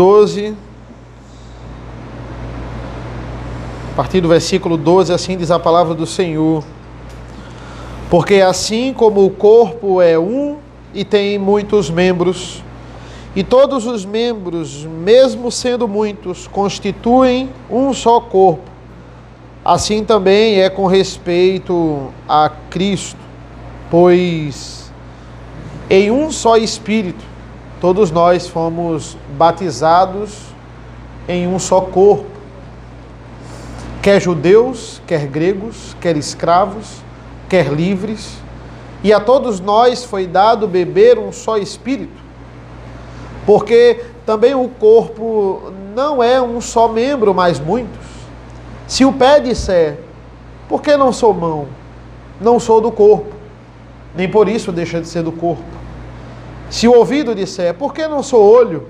12, a partir do versículo 12, assim diz a palavra do Senhor: porque assim como o corpo é um e tem muitos membros, e todos os membros, mesmo sendo muitos, constituem um só corpo, assim também é com respeito a Cristo, pois em um só Espírito todos nós fomos batizados em um só corpo, quer judeus, quer gregos, quer escravos, quer livres, e a todos nós foi dado beber um só Espírito, porque também o corpo não é um só membro, mas muitos. Se o pé disser, por que não sou mão? Não sou do corpo, nem por isso deixa de ser do corpo. Se o ouvido disser, por que não sou olho?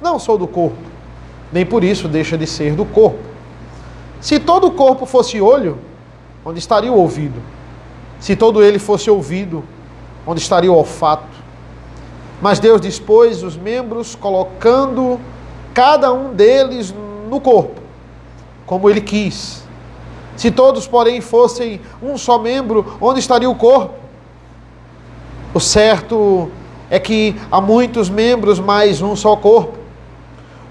Não sou do corpo, nem por isso deixa de ser do corpo. Se todo o corpo fosse olho, onde estaria o ouvido? Se todo ele fosse ouvido, onde estaria o olfato? Mas Deus dispôs os membros, colocando cada um deles no corpo, como Ele quis. Se todos, porém, fossem um só membro, onde estaria o corpo? O certo é que há muitos membros, mas um só corpo.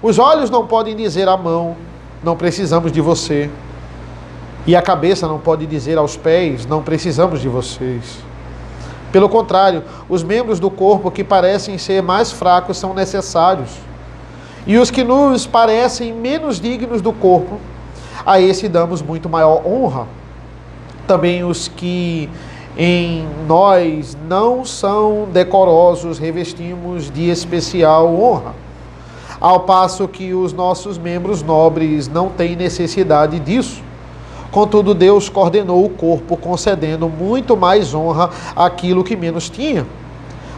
Os olhos não podem dizer à mão, não precisamos de você. E a cabeça não pode dizer aos pés, não precisamos de vocês. Pelo contrário, os membros do corpo que parecem ser mais fracos são necessários. E os que nos parecem menos dignos do corpo, a esse damos muito maior honra. Também os que em nós não são decorosos, revestimos de especial honra. Ao passo que os nossos membros nobres não têm necessidade disso. Contudo, Deus coordenou o corpo, concedendo muito mais honra àquilo que menos tinha,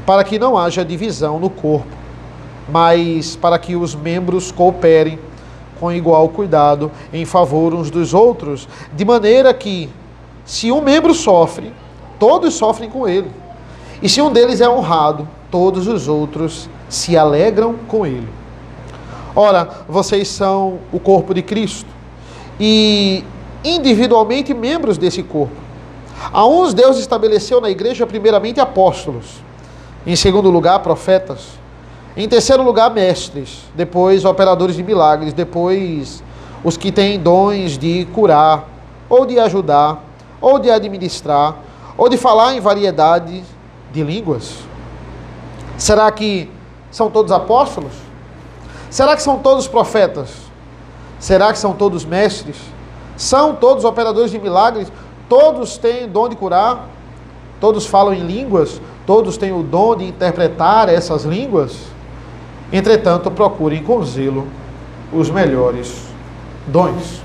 para que não haja divisão no corpo, mas para que os membros cooperem com igual cuidado em favor uns dos outros, de maneira que, se um membro sofre, todos sofrem com ele. E se um deles é honrado, todos os outros se alegram com ele. Ora, vocês são o corpo de Cristo e individualmente membros desse corpo. A uns Deus estabeleceu na igreja primeiramente apóstolos, em segundo lugar profetas, em terceiro lugar mestres, depois operadores de milagres, depois os que têm dons de curar, ou de ajudar, ou de administrar, ou de falar em variedade de línguas. Será que são todos apóstolos? Será que são todos profetas? Será que são todos mestres? São todos operadores de milagres? Todos têm dom de curar? Todos falam em línguas? Todos têm o dom de interpretar essas línguas? Entretanto, procurem com zelo os melhores dons.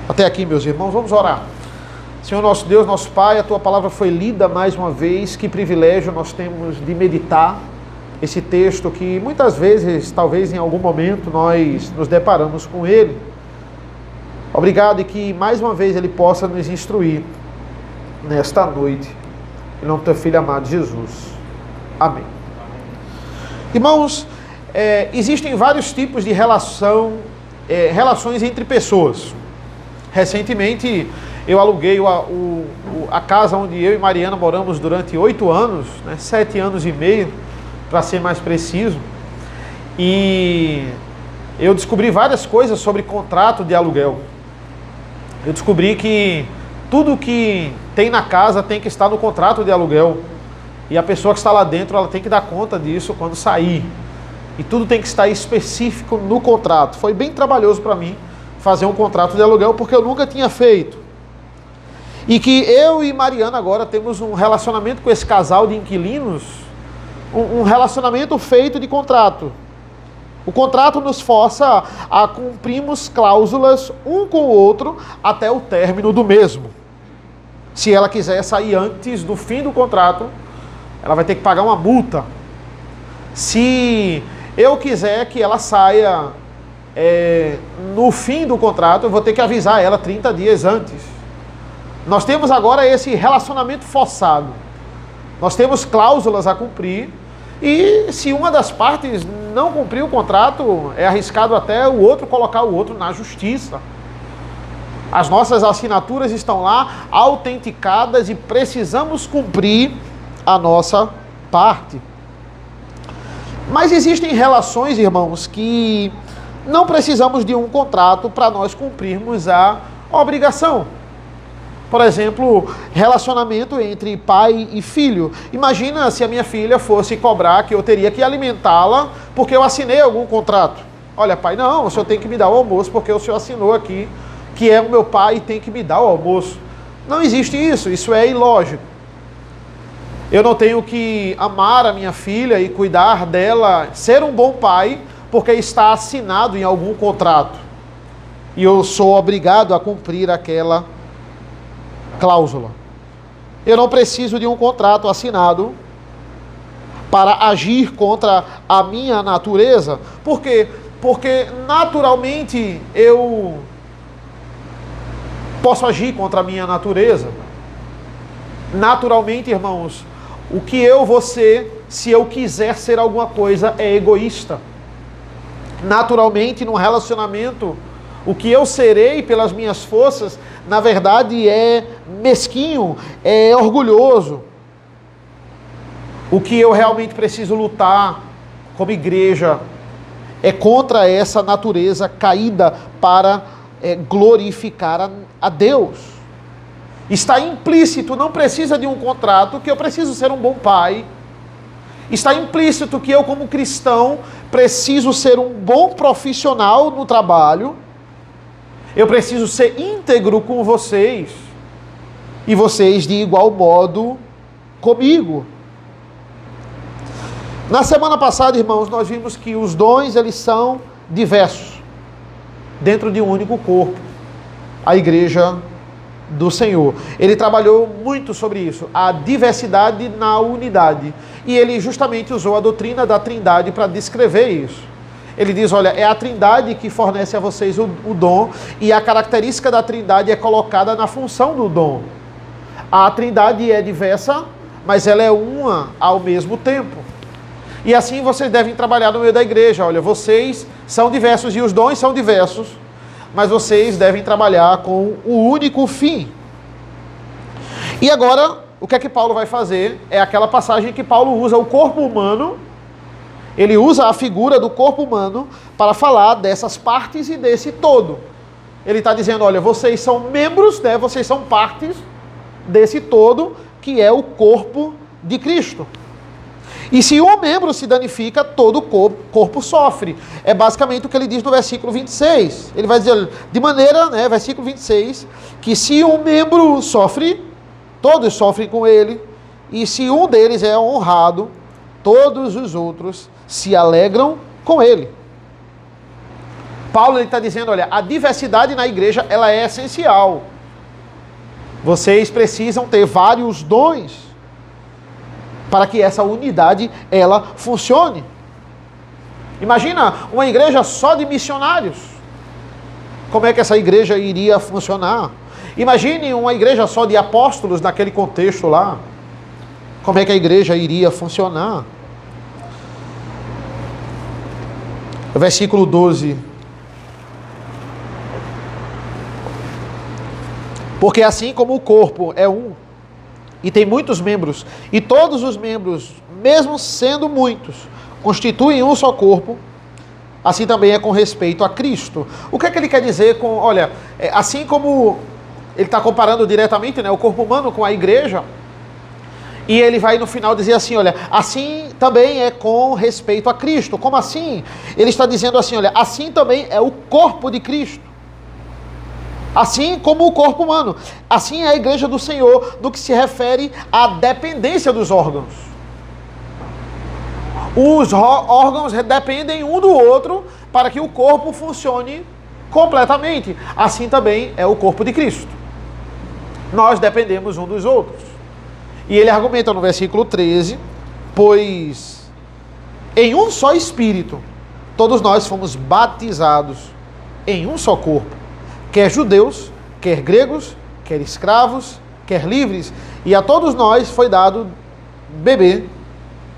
Até aqui, meus irmãos, vamos orar. Senhor nosso Deus, nosso Pai, a Tua palavra foi lida mais uma vez. Que privilégio nós temos de meditar esse texto que muitas vezes, talvez em algum momento, nós nos deparamos com ele. Obrigado, e que mais uma vez Ele possa nos instruir nesta noite. Em nome do Teu Filho amado Jesus. Amém. Irmãos, existem vários tipos de relações entre pessoas. Recentemente, eu aluguei a casa onde eu e Mariana moramos durante 8 anos, 7 anos e meio, para ser mais preciso. E eu descobri várias coisas sobre contrato de aluguel. Eu descobri que tudo que tem na casa tem que estar no contrato de aluguel. E a pessoa que está lá dentro, ela tem que dar conta disso quando sair. E tudo tem que estar específico no contrato. Foi bem trabalhoso para mim fazer um contrato de aluguel, porque eu nunca tinha feito. E que eu e Mariana agora temos um relacionamento com esse casal de inquilinos, um relacionamento feito de contrato. O contrato nos força a cumprirmos cláusulas um com o outro até o término do mesmo. Se ela quiser sair antes do fim do contrato, ela vai ter que pagar uma multa. Se eu quiser que ela saia no fim do contrato, eu vou ter que avisar ela 30 dias antes. Nós temos agora esse relacionamento forçado. Nós temos cláusulas a cumprir E se uma das partes não cumprir o contrato, é arriscado até o outro colocar o outro na justiça. As nossas assinaturas estão lá autenticadas e precisamos cumprir a nossa parte. Mas existem relações, irmãos, que não precisamos de um contrato para nós cumprirmos a obrigação. Por exemplo, relacionamento entre pai e filho. Imagina se a minha filha fosse cobrar que eu teria que alimentá-la porque eu assinei algum contrato. Olha, pai, não, o senhor tem que me dar o almoço porque o senhor assinou aqui que é o meu pai e tem que me dar o almoço. Não existe isso, isso é ilógico. Eu não tenho que amar a minha filha e cuidar dela, ser um bom pai, porque está assinado em algum contrato. E eu sou obrigado a cumprir aquela cláusula. Eu não preciso de um contrato assinado para agir contra a minha natureza. Por quê? Porque naturalmente eu posso agir contra a minha natureza. Naturalmente, irmãos, o que eu vou ser, se eu quiser ser alguma coisa, é egoísta. Naturalmente, num relacionamento, o que eu serei pelas minhas forças, na verdade é mesquinho, é orgulhoso. O que eu realmente preciso lutar como igreja é contra essa natureza caída para glorificar a Deus. Está implícito, não precisa de um contrato, que eu preciso ser um bom pai. Está implícito que eu, como cristão, preciso ser um bom profissional no trabalho. Eu preciso ser íntegro com vocês. E vocês de igual modo comigo. Na semana passada, irmãos, nós vimos que os dons, eles são diversos. Dentro de um único corpo. A igreja do Senhor. Ele trabalhou muito sobre isso, a diversidade na unidade. E ele justamente usou a doutrina da Trindade para descrever isso. Ele diz, olha, é a Trindade que fornece a vocês o dom, e a característica da Trindade é colocada na função do dom. A Trindade é diversa, mas ela é uma ao mesmo tempo. E assim vocês devem trabalhar no meio da igreja. Olha, vocês são diversos e os dons são diversos, mas vocês devem trabalhar com o único fim. E agora, o que é que Paulo vai fazer? É aquela passagem que Paulo usa o corpo humano, ele usa a figura do corpo humano para falar dessas partes e desse todo. Ele está dizendo, olha, vocês são membros, né? Vocês são partes desse todo, que é o corpo de Cristo. E se um membro se danifica, todo o corpo sofre. É basicamente o que ele diz no versículo 26. Ele vai dizer, de maneira, né, versículo 26, que se um membro sofre, todos sofrem com ele. E se um deles é honrado, todos os outros se alegram com ele. Paulo está dizendo, olha, a diversidade na igreja, ela é essencial. Vocês precisam ter vários dons para que essa unidade, ela funcione. Imagina uma igreja só de missionários. Como é que essa igreja iria funcionar? Imagine uma igreja só de apóstolos naquele contexto lá. Como é que a igreja iria funcionar? Versículo 12. Porque assim como o corpo é um, e tem muitos membros, e todos os membros, mesmo sendo muitos, constituem um só corpo, assim também é com respeito a Cristo. O que é que ele quer dizer com, olha, assim como ele está comparando diretamente, né, o corpo humano com a igreja, e ele vai no final dizer assim, olha, assim também é com respeito a Cristo. Como assim? Ele está dizendo assim, olha, assim também é o corpo de Cristo. Assim como o corpo humano. Assim é a igreja do Senhor no que se refere à dependência dos órgãos. Os órgãos dependem um do outro para que o corpo funcione completamente. Assim também é o corpo de Cristo. Nós dependemos um dos outros. E ele argumenta no versículo 13, pois em um só Espírito todos nós fomos batizados em um só corpo. Quer judeus, quer gregos, quer escravos, quer livres, e a todos nós foi dado beber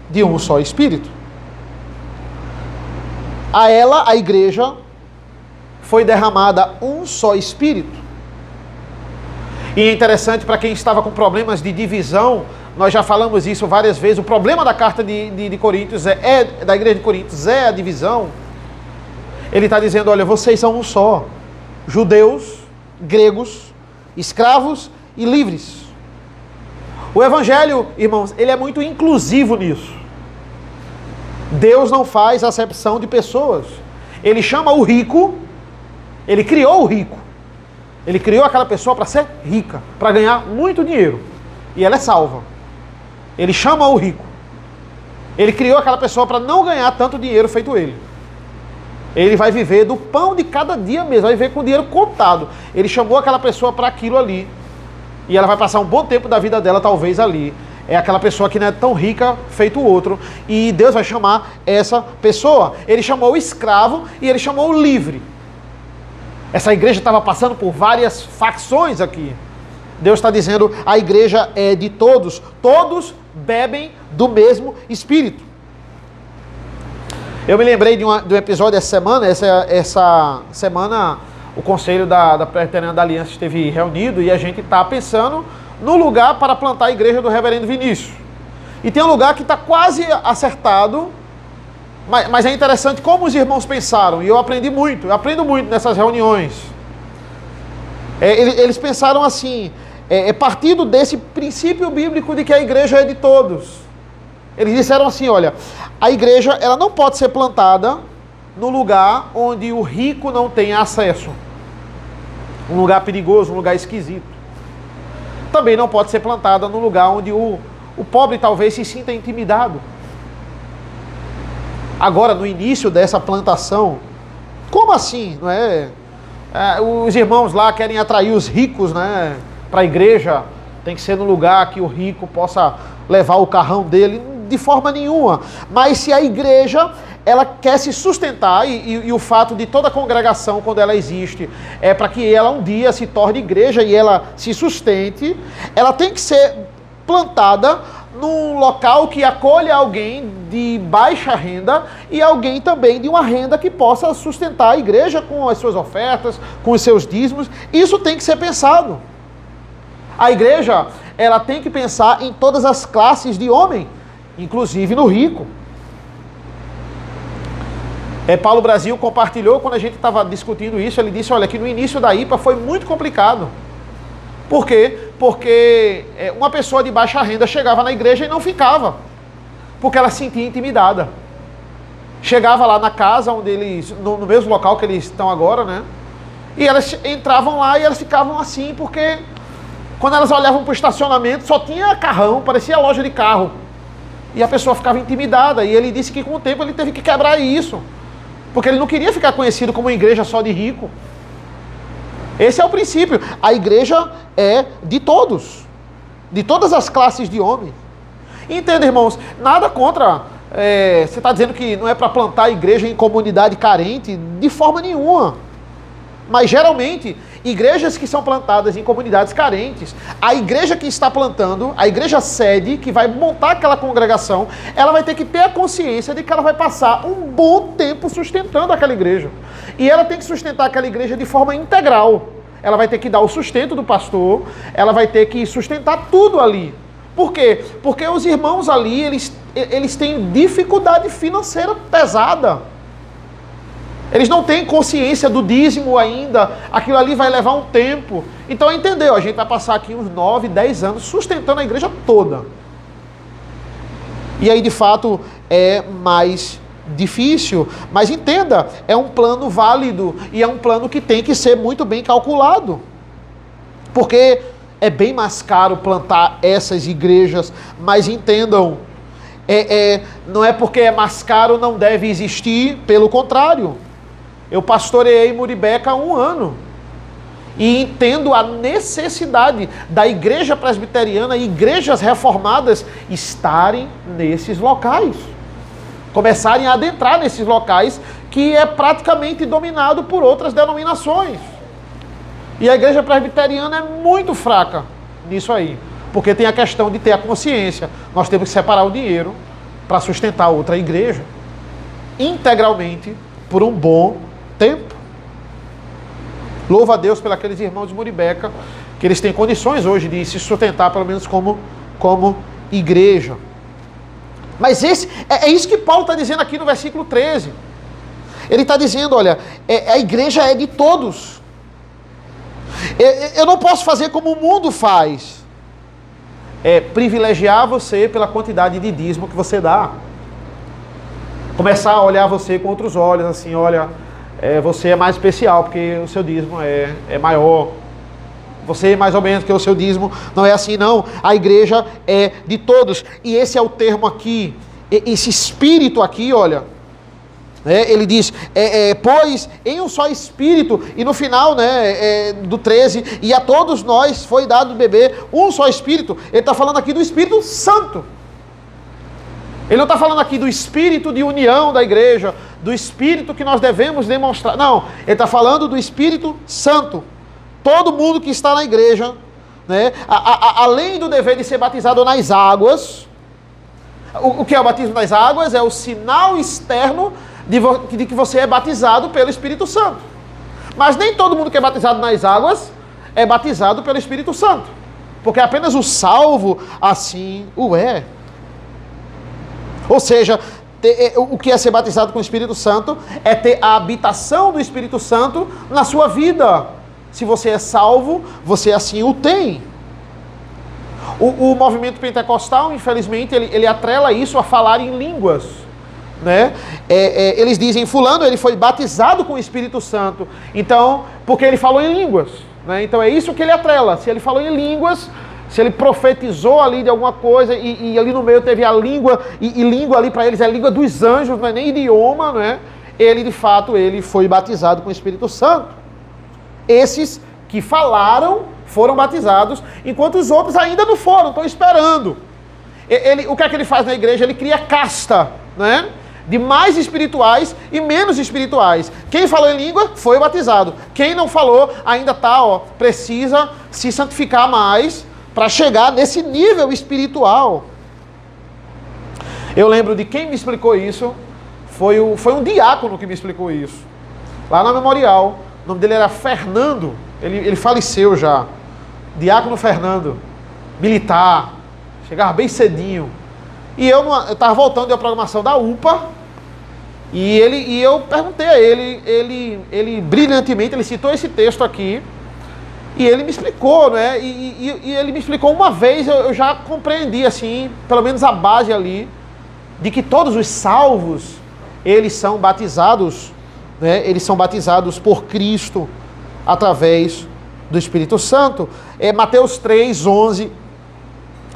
de um só Espírito. A ela, a igreja, foi derramada um só Espírito. E é interessante para quem estava com problemas de divisão, nós já falamos isso várias vezes, o problema da carta de Coríntios, da igreja de Coríntios, é a divisão. Ele está dizendo, olha, vocês são um só, judeus, gregos, escravos e livres. O evangelho, irmãos, ele é muito inclusivo nisso. Deus não faz acepção de pessoas. Ele chama o rico, ele criou o rico. Ele criou aquela pessoa para ser rica, para ganhar muito dinheiro. E ela é salva. Ele chama o rico. Ele criou aquela pessoa para não ganhar tanto dinheiro feito ele. Ele vai viver do pão de cada dia mesmo, vai viver com o dinheiro contado. Ele chamou aquela pessoa para aquilo ali. E ela vai passar um bom tempo da vida dela, talvez, ali. É aquela pessoa que não é tão rica feito o outro. E Deus vai chamar essa pessoa. Ele chamou o escravo e ele chamou o livre. Essa igreja estava passando por várias facções aqui. Deus está dizendo, a igreja é de todos. Todos bebem do mesmo Espírito. Eu me lembrei de um episódio essa semana. Essa semana o Conselho da Presbiteriana da Aliança esteve reunido e a gente está pensando no lugar para plantar a igreja do reverendo Vinícius. E tem um lugar que está quase acertado, mas é interessante como os irmãos pensaram, e eu aprendo muito nessas reuniões. Eles pensaram assim, partindo desse princípio bíblico de que a igreja é de todos. Eles disseram assim, olha, a igreja ela não pode ser plantada no lugar onde o rico não tem acesso. Um lugar perigoso, um lugar esquisito. Também não pode ser plantada no lugar onde o pobre talvez se sinta intimidado. Agora, no início dessa plantação, como assim? Não é? Os irmãos lá querem atrair os ricos, né, para a igreja. Tem que ser no lugar que o rico possa levar o carrão dele. De forma nenhuma. Mas se a igreja ela quer se sustentar, e o fato de toda a congregação, quando ela existe, é para que ela um dia se torne igreja e ela se sustente, ela tem que ser plantada num local que acolha alguém de baixa renda e alguém também de uma renda que possa sustentar a igreja com as suas ofertas, com os seus dízimos. Isso tem que ser pensado. A igreja, ela tem que pensar em todas as classes de homem, inclusive no rico. Paulo Brasil compartilhou, quando a gente estava discutindo isso, ele disse, olha, que no início da IPA foi muito complicado. Por quê? Porque uma pessoa de baixa renda chegava na igreja e não ficava, porque ela se sentia intimidada. Chegava lá na casa, onde eles, no mesmo local que eles estão agora, né? E elas entravam lá e elas ficavam assim, porque quando elas olhavam para o estacionamento, só tinha carrão, parecia loja de carro. E a pessoa ficava intimidada, e ele disse que com o tempo ele teve que quebrar isso, porque ele não queria ficar conhecido como uma igreja só de rico. Esse é o princípio. A igreja é de todos, de todas as classes de homens. Entenda, irmãos, nada contra, você está dizendo que não é para plantar a igreja em comunidade carente, de forma nenhuma. Mas geralmente, igrejas que são plantadas em comunidades carentes, a igreja que está plantando, a igreja sede, que vai montar aquela congregação, ela vai ter que ter a consciência de que ela vai passar um bom tempo sustentando aquela igreja. E ela tem que sustentar aquela igreja de forma integral. Ela vai ter que dar o sustento do pastor, ela vai ter que sustentar tudo ali. Por quê? Porque os irmãos ali, eles têm dificuldade financeira pesada. Eles não têm consciência do dízimo ainda, aquilo ali vai levar um tempo. Então entendeu, a gente vai passar aqui uns 9, 10 anos sustentando a igreja toda. E aí de fato é mais difícil, mas entenda, é um plano válido e é um plano que tem que ser muito bem calculado. Porque é bem mais caro plantar essas igrejas, mas entendam, não é porque é mais caro não deve existir, pelo contrário. Eu pastoreei Muribeca há 1 ano e entendo a necessidade da igreja presbiteriana e igrejas reformadas estarem nesses locais, começarem a adentrar nesses locais que é praticamente dominado por outras denominações. E a igreja presbiteriana é muito fraca nisso aí, porque tem a questão de ter a consciência. Nós temos que separar o dinheiro para sustentar outra igreja integralmente por um bom tempo. Louva a Deus pelos aqueles irmãos de Muribeca, que eles têm condições hoje de se sustentar, pelo menos como igreja. Mas é isso que Paulo está dizendo aqui no versículo 13. Ele está dizendo, olha, a igreja é de todos. Eu não posso fazer como o mundo faz. É privilegiar você pela quantidade de dízimo que você dá. Começar a olhar você com outros olhos, assim, olha, você é mais especial porque o seu dízimo é maior. Você mais ou menos que o seu dízimo não é assim, não. A igreja é de todos. E esse é o termo aqui, esse espírito aqui, olha. Ele diz, pois em um só espírito, e no final do 13, e a todos nós foi dado beber um só espírito. Ele está falando aqui do Espírito Santo. Ele não está falando aqui do espírito de união da igreja, do espírito que nós devemos demonstrar. Não, ele está falando do Espírito Santo. Todo mundo que está na igreja, além do dever de ser batizado nas águas, o que é o batismo nas águas? É o sinal externo de que você é batizado pelo Espírito Santo. Mas nem todo mundo que é batizado nas águas é batizado pelo Espírito Santo. Porque apenas o salvo assim o é. Ou seja, o que é ser batizado com o Espírito Santo é ter a habitação do Espírito Santo na sua vida. Se você é salvo, você assim o tem. O movimento pentecostal, infelizmente, ele atrela isso a falar em línguas. Eles dizem, fulano, ele foi batizado com o Espírito Santo. Então, porque ele falou em línguas. Então é isso que ele atrela. Se ele falou em línguas, se ele profetizou ali de alguma coisa e ali no meio teve a língua, e língua ali para eles é a língua dos anjos, não é nem idioma, ele de fato ele foi batizado com o Espírito Santo. Esses que falaram foram batizados, enquanto os outros ainda não foram, estão esperando. O que é que ele faz na igreja? Ele cria casta, de mais espirituais e menos espirituais. Quem falou em língua foi batizado. Quem não falou ainda precisa se santificar mais para chegar nesse nível espiritual. Eu lembro de quem me explicou isso, foi um diácono que me explicou isso. Lá na Memorial, o nome dele era Fernando, ele faleceu já. Diácono Fernando, militar, chegava bem cedinho. E eu estava voltando da programação da UPA, e eu perguntei a ele brilhantemente, ele citou esse texto aqui, e ele me explicou, e ele me explicou uma vez, eu já compreendi, assim, pelo menos a base ali, de que todos os salvos, eles são batizados, eles são batizados por Cristo, através do Espírito Santo. Mateus 3:11,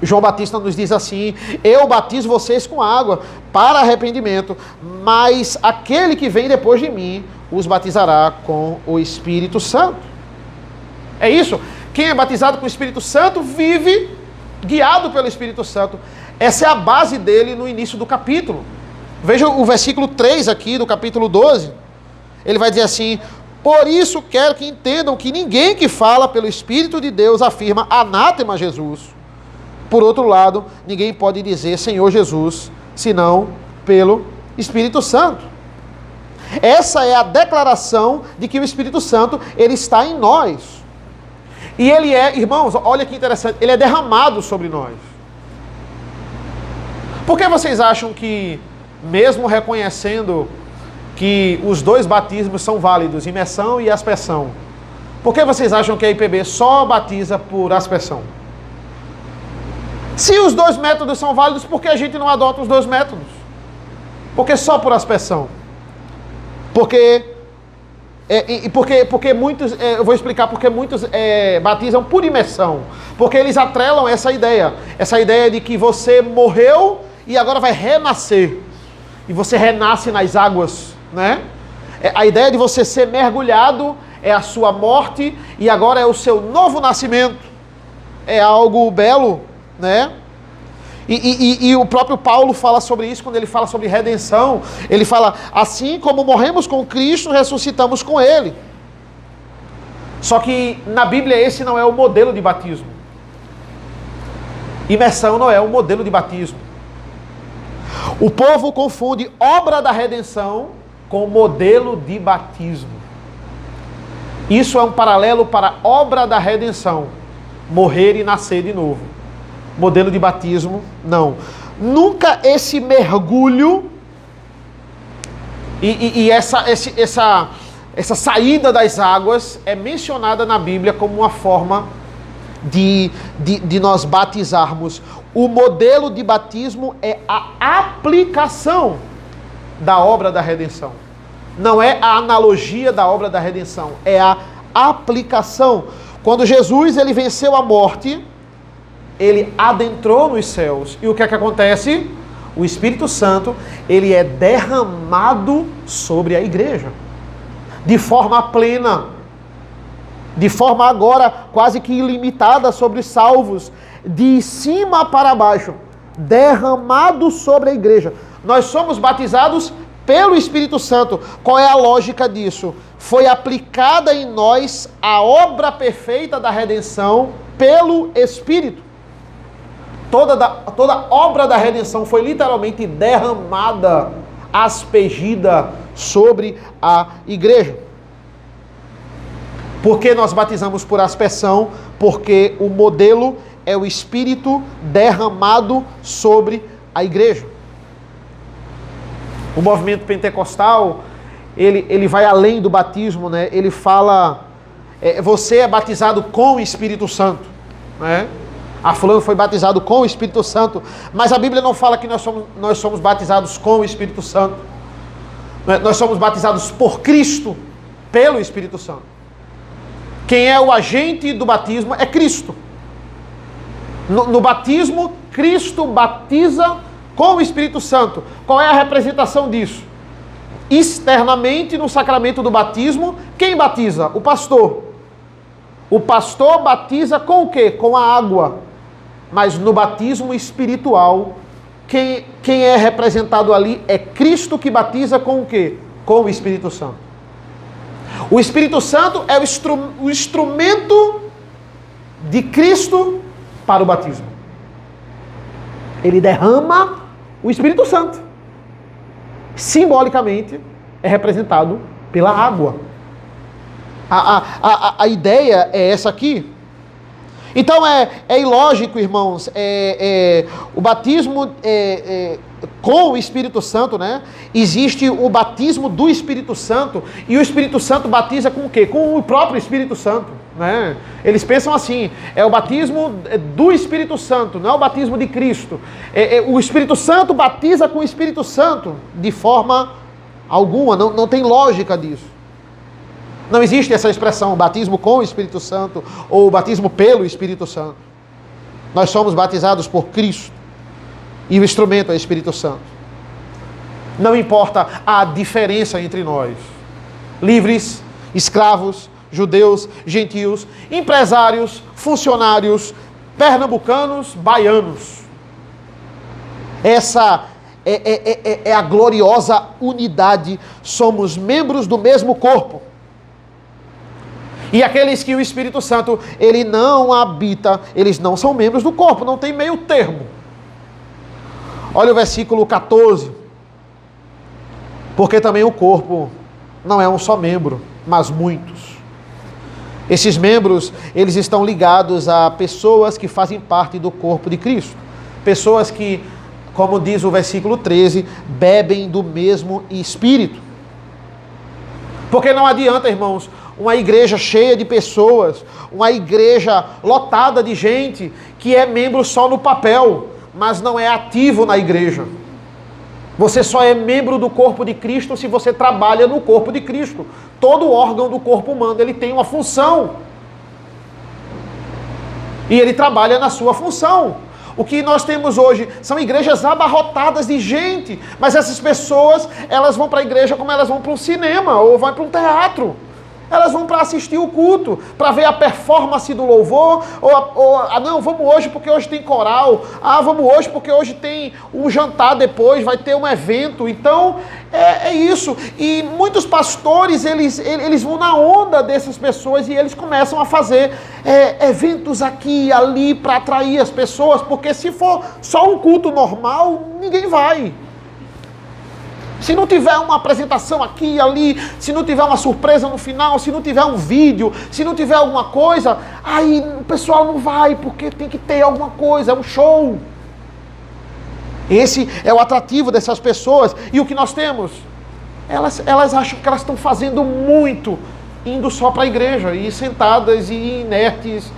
João Batista nos diz assim, eu batizo vocês com água para arrependimento, mas aquele que vem depois de mim os batizará com o Espírito Santo. É isso. Quem é batizado com o Espírito Santo vive guiado pelo Espírito Santo. Essa é a base dele no início do capítulo. Veja o versículo 3 aqui do capítulo 12. Ele vai dizer assim, por isso quero que entendam que ninguém que fala pelo Espírito de Deus afirma anátema Jesus. Por outro lado, ninguém pode dizer Senhor Jesus, senão pelo Espírito Santo. Essa é a declaração de que o Espírito Santo, ele está em nós. E ele irmãos, olha que interessante, ele é derramado sobre nós. Por que vocês acham que, mesmo reconhecendo que os dois batismos são válidos, imersão e aspersão, por que vocês acham que a IPB só batiza por aspersão? Se os dois métodos são válidos, por que a gente não adota os dois métodos? Por que só por aspersão? Porque muitos, eu vou explicar porque muitos batizam por imersão. Porque eles atrelam essa ideia de que você morreu e agora vai renascer. E você renasce nas águas, A ideia de você ser mergulhado é a sua morte e agora é o seu novo nascimento. É algo belo, E o próprio Paulo fala sobre isso quando ele fala sobre redenção. Ele fala, assim como morremos com Cristo, ressuscitamos com Ele. Só que na Bíblia esse não é o modelo de batismo. Imersão não é o modelo de batismo. O povo confunde obra da redenção com modelo de batismo. Isso é um paralelo para a obra da redenção, morrer e nascer de novo. Modelo de batismo, não. Nunca esse mergulho e essa saída das águas é mencionada na Bíblia como uma forma de nós batizarmos. O modelo de batismo é a aplicação da obra da redenção. Não é a analogia da obra da redenção, é a aplicação. Quando Jesus ele venceu a morte, ele adentrou nos céus. E o que é que acontece? O Espírito Santo, ele é derramado sobre a igreja. De forma plena. De forma agora quase que ilimitada sobre os salvos. De cima para baixo. Derramado sobre a igreja. Nós somos batizados pelo Espírito Santo. Qual é a lógica disso? Foi aplicada em nós a obra perfeita da redenção pelo Espírito. Toda obra da redenção foi literalmente derramada, aspergida sobre a igreja. Por que nós batizamos por aspersão? Porque o modelo é o Espírito derramado sobre a igreja. O movimento pentecostal, ele vai além do batismo, né? Ele fala, você é batizado com o Espírito Santo, né? Fulano foi batizado com o Espírito Santo, mas a Bíblia não fala que nós somos batizados com o Espírito Santo. Nós somos batizados por Cristo, pelo Espírito Santo. Quem é o agente do batismo é Cristo. No batismo, Cristo batiza com o Espírito Santo. Qual é a representação disso? Externamente, no sacramento do batismo, quem batiza? O pastor. O pastor batiza com o quê? Com a água. Mas no batismo espiritual, quem é representado ali é Cristo, que batiza com o quê? Com o Espírito Santo. O Espírito Santo é o instrumento de Cristo para o batismo. Ele derrama o Espírito Santo. Simbolicamente, é representado pela água. A ideia é essa aqui. Então é ilógico, irmãos, o batismo com o Espírito Santo, né? Existe o batismo do Espírito Santo, e o Espírito Santo batiza com o quê? Com o próprio Espírito Santo, né? Eles pensam assim, é o batismo do Espírito Santo, não é o batismo de Cristo. O Espírito Santo batiza com o Espírito Santo, de forma alguma, não tem lógica disso. Não existe essa expressão, batismo com o Espírito Santo, ou batismo pelo Espírito Santo. Nós somos batizados por Cristo, e o instrumento é o Espírito Santo. Não importa a diferença entre nós. Livres, escravos, judeus, gentios, empresários, funcionários, pernambucanos, baianos. Essa é a gloriosa unidade. Somos membros do mesmo corpo. E aqueles que o Espírito Santo, ele não habita, eles não são membros do corpo, não tem meio termo. Olha o versículo 14. Porque também o corpo não é um só membro, mas muitos. Esses membros, eles estão ligados a pessoas que fazem parte do corpo de Cristo. Pessoas que, como diz o versículo 13, bebem do mesmo Espírito. Porque não adianta, irmãos, uma igreja cheia de pessoas, uma igreja lotada de gente que é membro só no papel, mas não é ativo na igreja. Você só é membro do corpo de Cristo se você trabalha no corpo de Cristo. Todo órgão do corpo humano, ele tem uma função. E ele trabalha na sua função. O que nós temos hoje são igrejas abarrotadas de gente, mas essas pessoas, elas vão para a igreja como elas vão para um cinema, ou vão para um teatro. Elas vão para assistir o culto, para ver a performance do louvor, não, vamos hoje porque hoje tem coral, vamos hoje porque hoje tem um jantar depois, vai ter um evento. Então, é isso. E muitos pastores, eles vão na onda dessas pessoas e eles começam a fazer eventos aqui e ali para atrair as pessoas, porque se for só um culto normal, ninguém vai. Se não tiver uma apresentação aqui e ali, se não tiver uma surpresa no final, se não tiver um vídeo, se não tiver alguma coisa, aí o pessoal não vai, porque tem que ter alguma coisa, é um show. Esse é o atrativo dessas pessoas. E o que nós temos? Elas acham que elas estão fazendo muito, indo só para a igreja, e sentadas e inertes.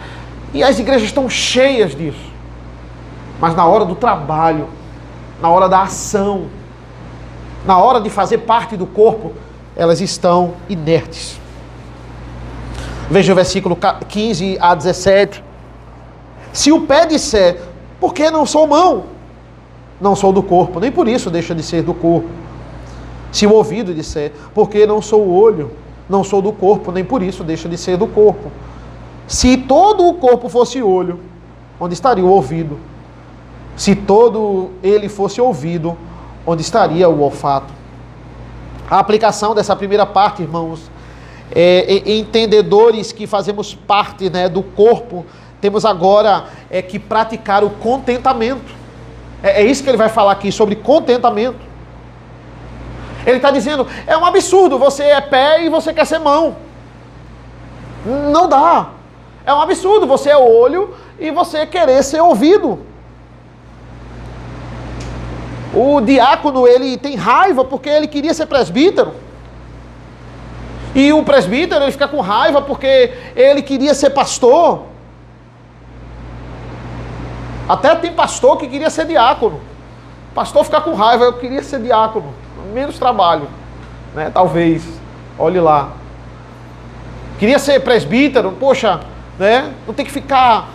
E as igrejas estão cheias disso. Mas na hora do trabalho, na hora da ação, na hora de fazer parte do corpo, elas estão inertes. Veja o versículo 15 a 17. Se o pé disser, por que não sou mão? Não sou do corpo, nem por isso deixa de ser do corpo. Se o ouvido disser, por que não sou o olho? Não sou do corpo, nem por isso deixa de ser do corpo. Se todo o corpo fosse olho, onde estaria o ouvido? Se todo ele fosse ouvido, onde estaria o olfato? A aplicação dessa primeira parte, irmãos, entendedores que fazemos parte, né, do corpo, temos agora que praticar o contentamento. É isso que ele vai falar aqui, sobre contentamento. Ele está dizendo, é um absurdo, você é pé e você quer ser mão. Não dá. É um absurdo, você é olho e você querer ser ouvido. O diácono, ele tem raiva porque ele queria ser presbítero. E o presbítero, ele fica com raiva porque ele queria ser pastor. Até tem pastor que queria ser diácono. Pastor fica com raiva, eu queria ser diácono. Menos trabalho, né? Talvez. Olhe lá. Queria ser presbítero, poxa, né? Não tem que ficar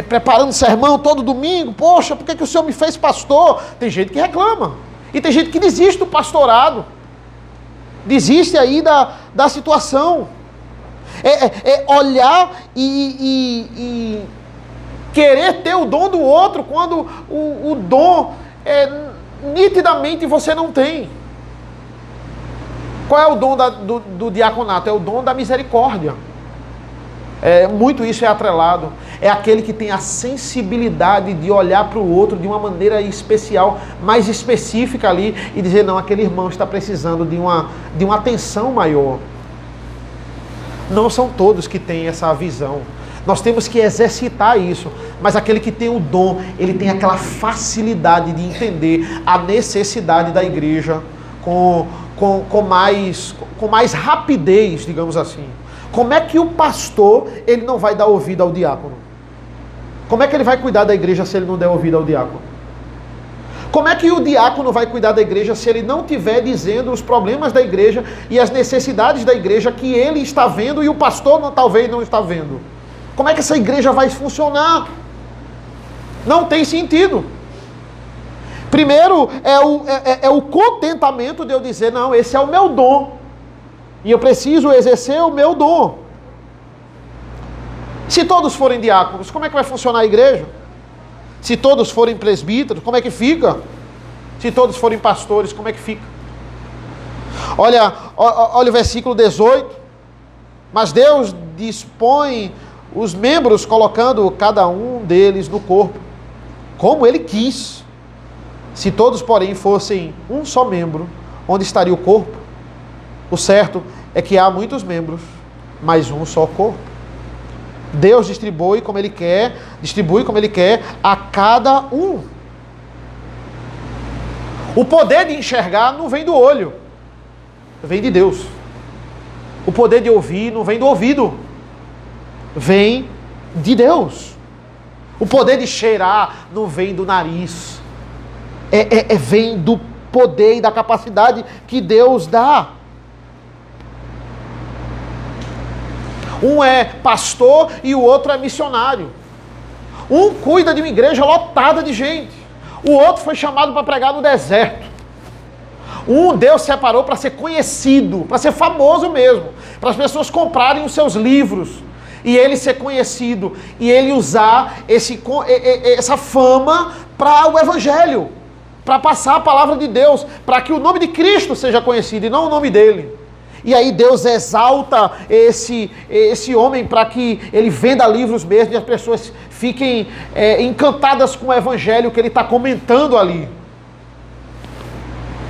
preparando sermão todo domingo. Poxa, por que o senhor me fez pastor? Tem gente que reclama. E tem gente que desiste do pastorado. Desiste aí da situação. Olhar e querer ter o dom do outro quando o dom nitidamente você não tem. Qual é o dom do diaconato? É o dom da misericórdia. Muito isso é atrelado. É aquele que tem a sensibilidade de olhar para o outro de uma maneira especial, mais específica ali, e dizer, não, aquele irmão está precisando de uma atenção maior. Não são todos que têm essa visão. Nós temos que exercitar isso. Mas aquele que tem o dom, ele tem aquela facilidade de entender a necessidade da igreja com mais rapidez, digamos assim. Como é que o pastor, ele não vai dar ouvido ao diácono? Como é que ele vai cuidar da igreja se ele não der ouvido ao diácono? Como é que o diácono vai cuidar da igreja se ele não estiver dizendo os problemas da igreja e as necessidades da igreja que ele está vendo e o pastor talvez não está vendo? Como é que essa igreja vai funcionar? Não tem sentido. Primeiro é o contentamento de eu dizer, não, esse é o meu dom. E eu preciso exercer o meu dom. Se todos forem diáconos, como é que vai funcionar a igreja? Se todos forem presbíteros, como é que fica? Se todos forem pastores, como é que fica? Olha o versículo 18. Mas Deus dispõe os membros colocando cada um deles no corpo, como Ele quis. Se todos, porém, fossem um só membro, onde estaria o corpo? O certo é que há muitos membros, mas um só corpo. Deus distribui como Ele quer a cada um. O poder de enxergar não vem do olho, vem de Deus. O poder de ouvir não vem do ouvido, vem de Deus. O poder de cheirar não vem do nariz, vem do poder e da capacidade que Deus dá. Um é pastor e o outro é missionário. Um cuida de uma igreja lotada de gente. O outro foi chamado para pregar no deserto. Um Deus separou para ser conhecido, para ser famoso mesmo, para as pessoas comprarem os seus livros e ele ser conhecido e ele usar essa fama para o evangelho, para passar a palavra de Deus, para que o nome de Cristo seja conhecido e não o nome dele. E aí Deus exalta esse homem para que ele venda livros mesmo e as pessoas fiquem encantadas com o evangelho que ele está comentando ali.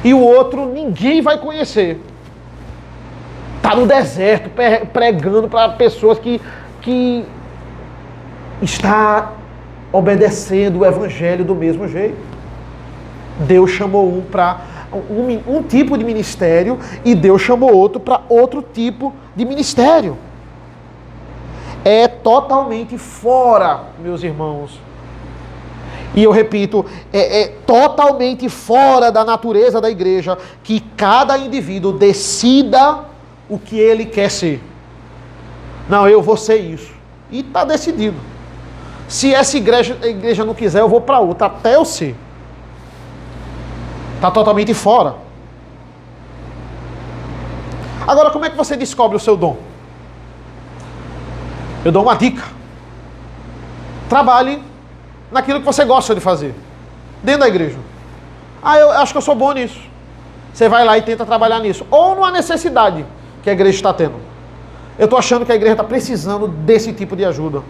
E o outro ninguém vai conhecer. Está no deserto, pregando para pessoas que está obedecendo o evangelho do mesmo jeito. Deus chamou um para um tipo de ministério e Deus chamou outro para outro tipo de ministério. É totalmente fora, meus irmãos. E eu repito, é totalmente fora da natureza da igreja que cada indivíduo decida o que ele quer ser. Não, eu vou ser isso. E está decidido. Se essa igreja não quiser, eu vou para outra, até eu ser. Está totalmente fora. Agora, como é que você descobre o seu dom? Eu dou uma dica. Trabalhe naquilo que você gosta de fazer, dentro da igreja. Eu acho que eu sou bom nisso. Você vai lá e tenta trabalhar nisso. Ou numa necessidade que a igreja está tendo. Eu estou achando que a igreja está precisando desse tipo de ajuda.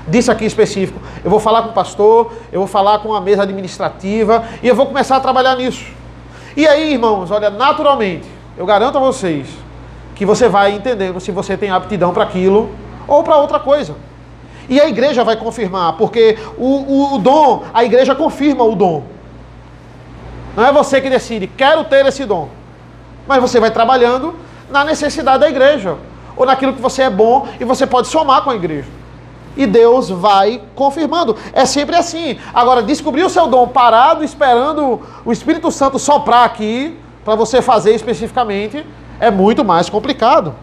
Disso aqui em específico. Eu vou falar com o pastor, eu vou falar com a mesa administrativa e eu vou começar a trabalhar nisso. E aí, irmãos, olha, naturalmente, eu garanto a vocês que você vai entendendo se você tem aptidão para aquilo ou para outra coisa. E a igreja vai confirmar, porque o dom, a igreja confirma o dom. Não é você que decide, quero ter esse dom. Mas você vai trabalhando na necessidade da igreja, ou naquilo que você é bom e você pode somar com a igreja. E Deus vai confirmando. É sempre assim. Agora, descobrir o seu dom parado, esperando o Espírito Santo soprar aqui, para você fazer especificamente, é muito mais complicado.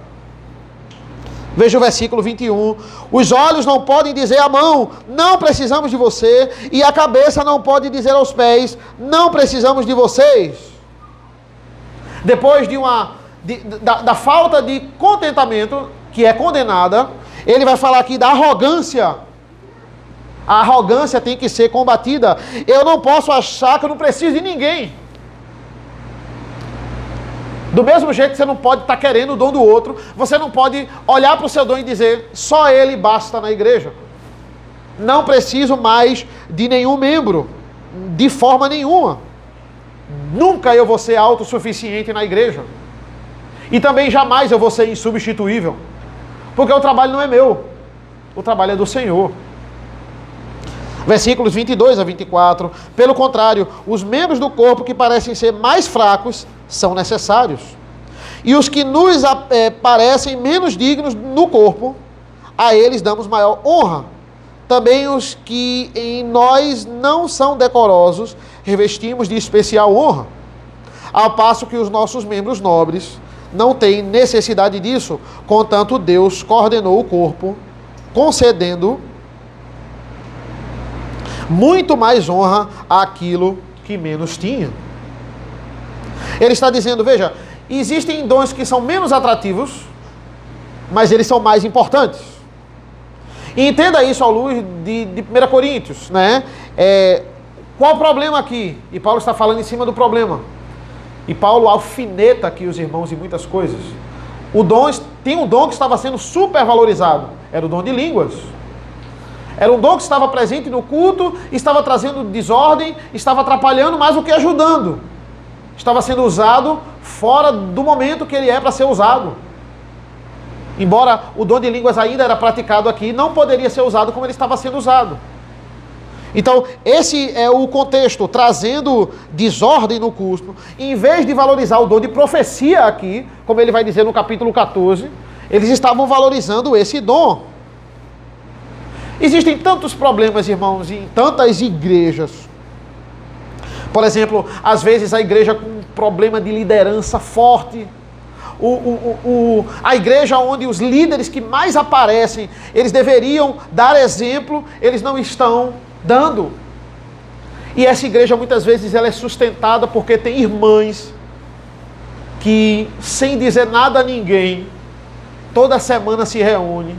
Veja o versículo 21. Os olhos não podem dizer à mão, não precisamos de você. E a cabeça não pode dizer aos pés, não precisamos de vocês. Depois da falta de contentamento, que é condenada, ele vai falar aqui da arrogância. A arrogância tem que ser combatida. Eu não posso achar que eu não preciso de ninguém. Do mesmo jeito que você não pode estar querendo o dom do outro, você não pode olhar para o seu dom e dizer, só ele basta na igreja. Não preciso mais de nenhum membro, de forma nenhuma. Nunca eu vou ser autossuficiente na igreja. E também jamais eu vou ser insubstituível. Porque o trabalho não é meu, o trabalho é do Senhor. Versículos 22 a 24. Pelo contrário, os membros do corpo que parecem ser mais fracos são necessários. E os que nos parecem menos dignos no corpo, a eles damos maior honra. Também os que em nós não são decorosos, revestimos de especial honra. Ao passo que os nossos membros nobres não têm necessidade disso, contanto Deus coordenou o corpo, concedendo muito mais honra àquilo que menos tinha. Ele está dizendo, veja, existem dons que são menos atrativos, mas eles são mais importantes. E entenda isso à luz de 1 Coríntios, né? Qual o problema aqui? E Paulo está falando em cima do problema. E Paulo alfineta aqui os irmãos em muitas coisas. Tem um dom que estava sendo super valorizado. Era o dom de línguas. Era um dom que estava presente no culto, estava trazendo desordem, estava atrapalhando mais do que ajudando. Estava sendo usado fora do momento que ele é para ser usado. Embora o dom de línguas ainda era praticado aqui, não poderia ser usado como ele estava sendo usado. Então, esse é o contexto, trazendo desordem no culto. Em vez de valorizar o dom de profecia aqui, como ele vai dizer no capítulo 14, eles estavam valorizando esse dom. Existem tantos problemas, irmãos, em tantas igrejas. Por exemplo, às vezes a igreja com um problema de liderança forte. A igreja onde os líderes que mais aparecem, eles deveriam dar exemplo, eles não estão dando. E essa igreja muitas vezes ela é sustentada porque tem irmãs que, sem dizer nada a ninguém, toda semana se reúne,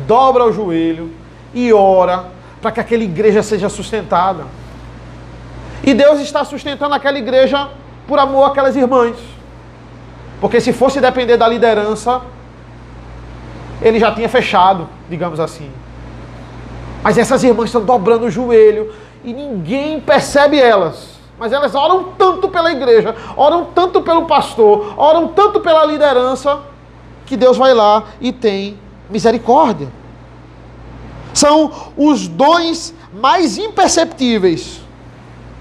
dobra o joelho e ora para que aquela igreja seja sustentada. E Deus está sustentando aquela igreja por amor àquelas irmãs. Porque se fosse depender da liderança, ele já tinha fechado, digamos assim. Mas essas irmãs estão dobrando o joelho e ninguém percebe elas. mas elas oram tanto pela igreja, oram tanto pelo pastor, oram tanto pela liderança, que Deus vai lá e tem misericórdia. São os dons mais imperceptíveis.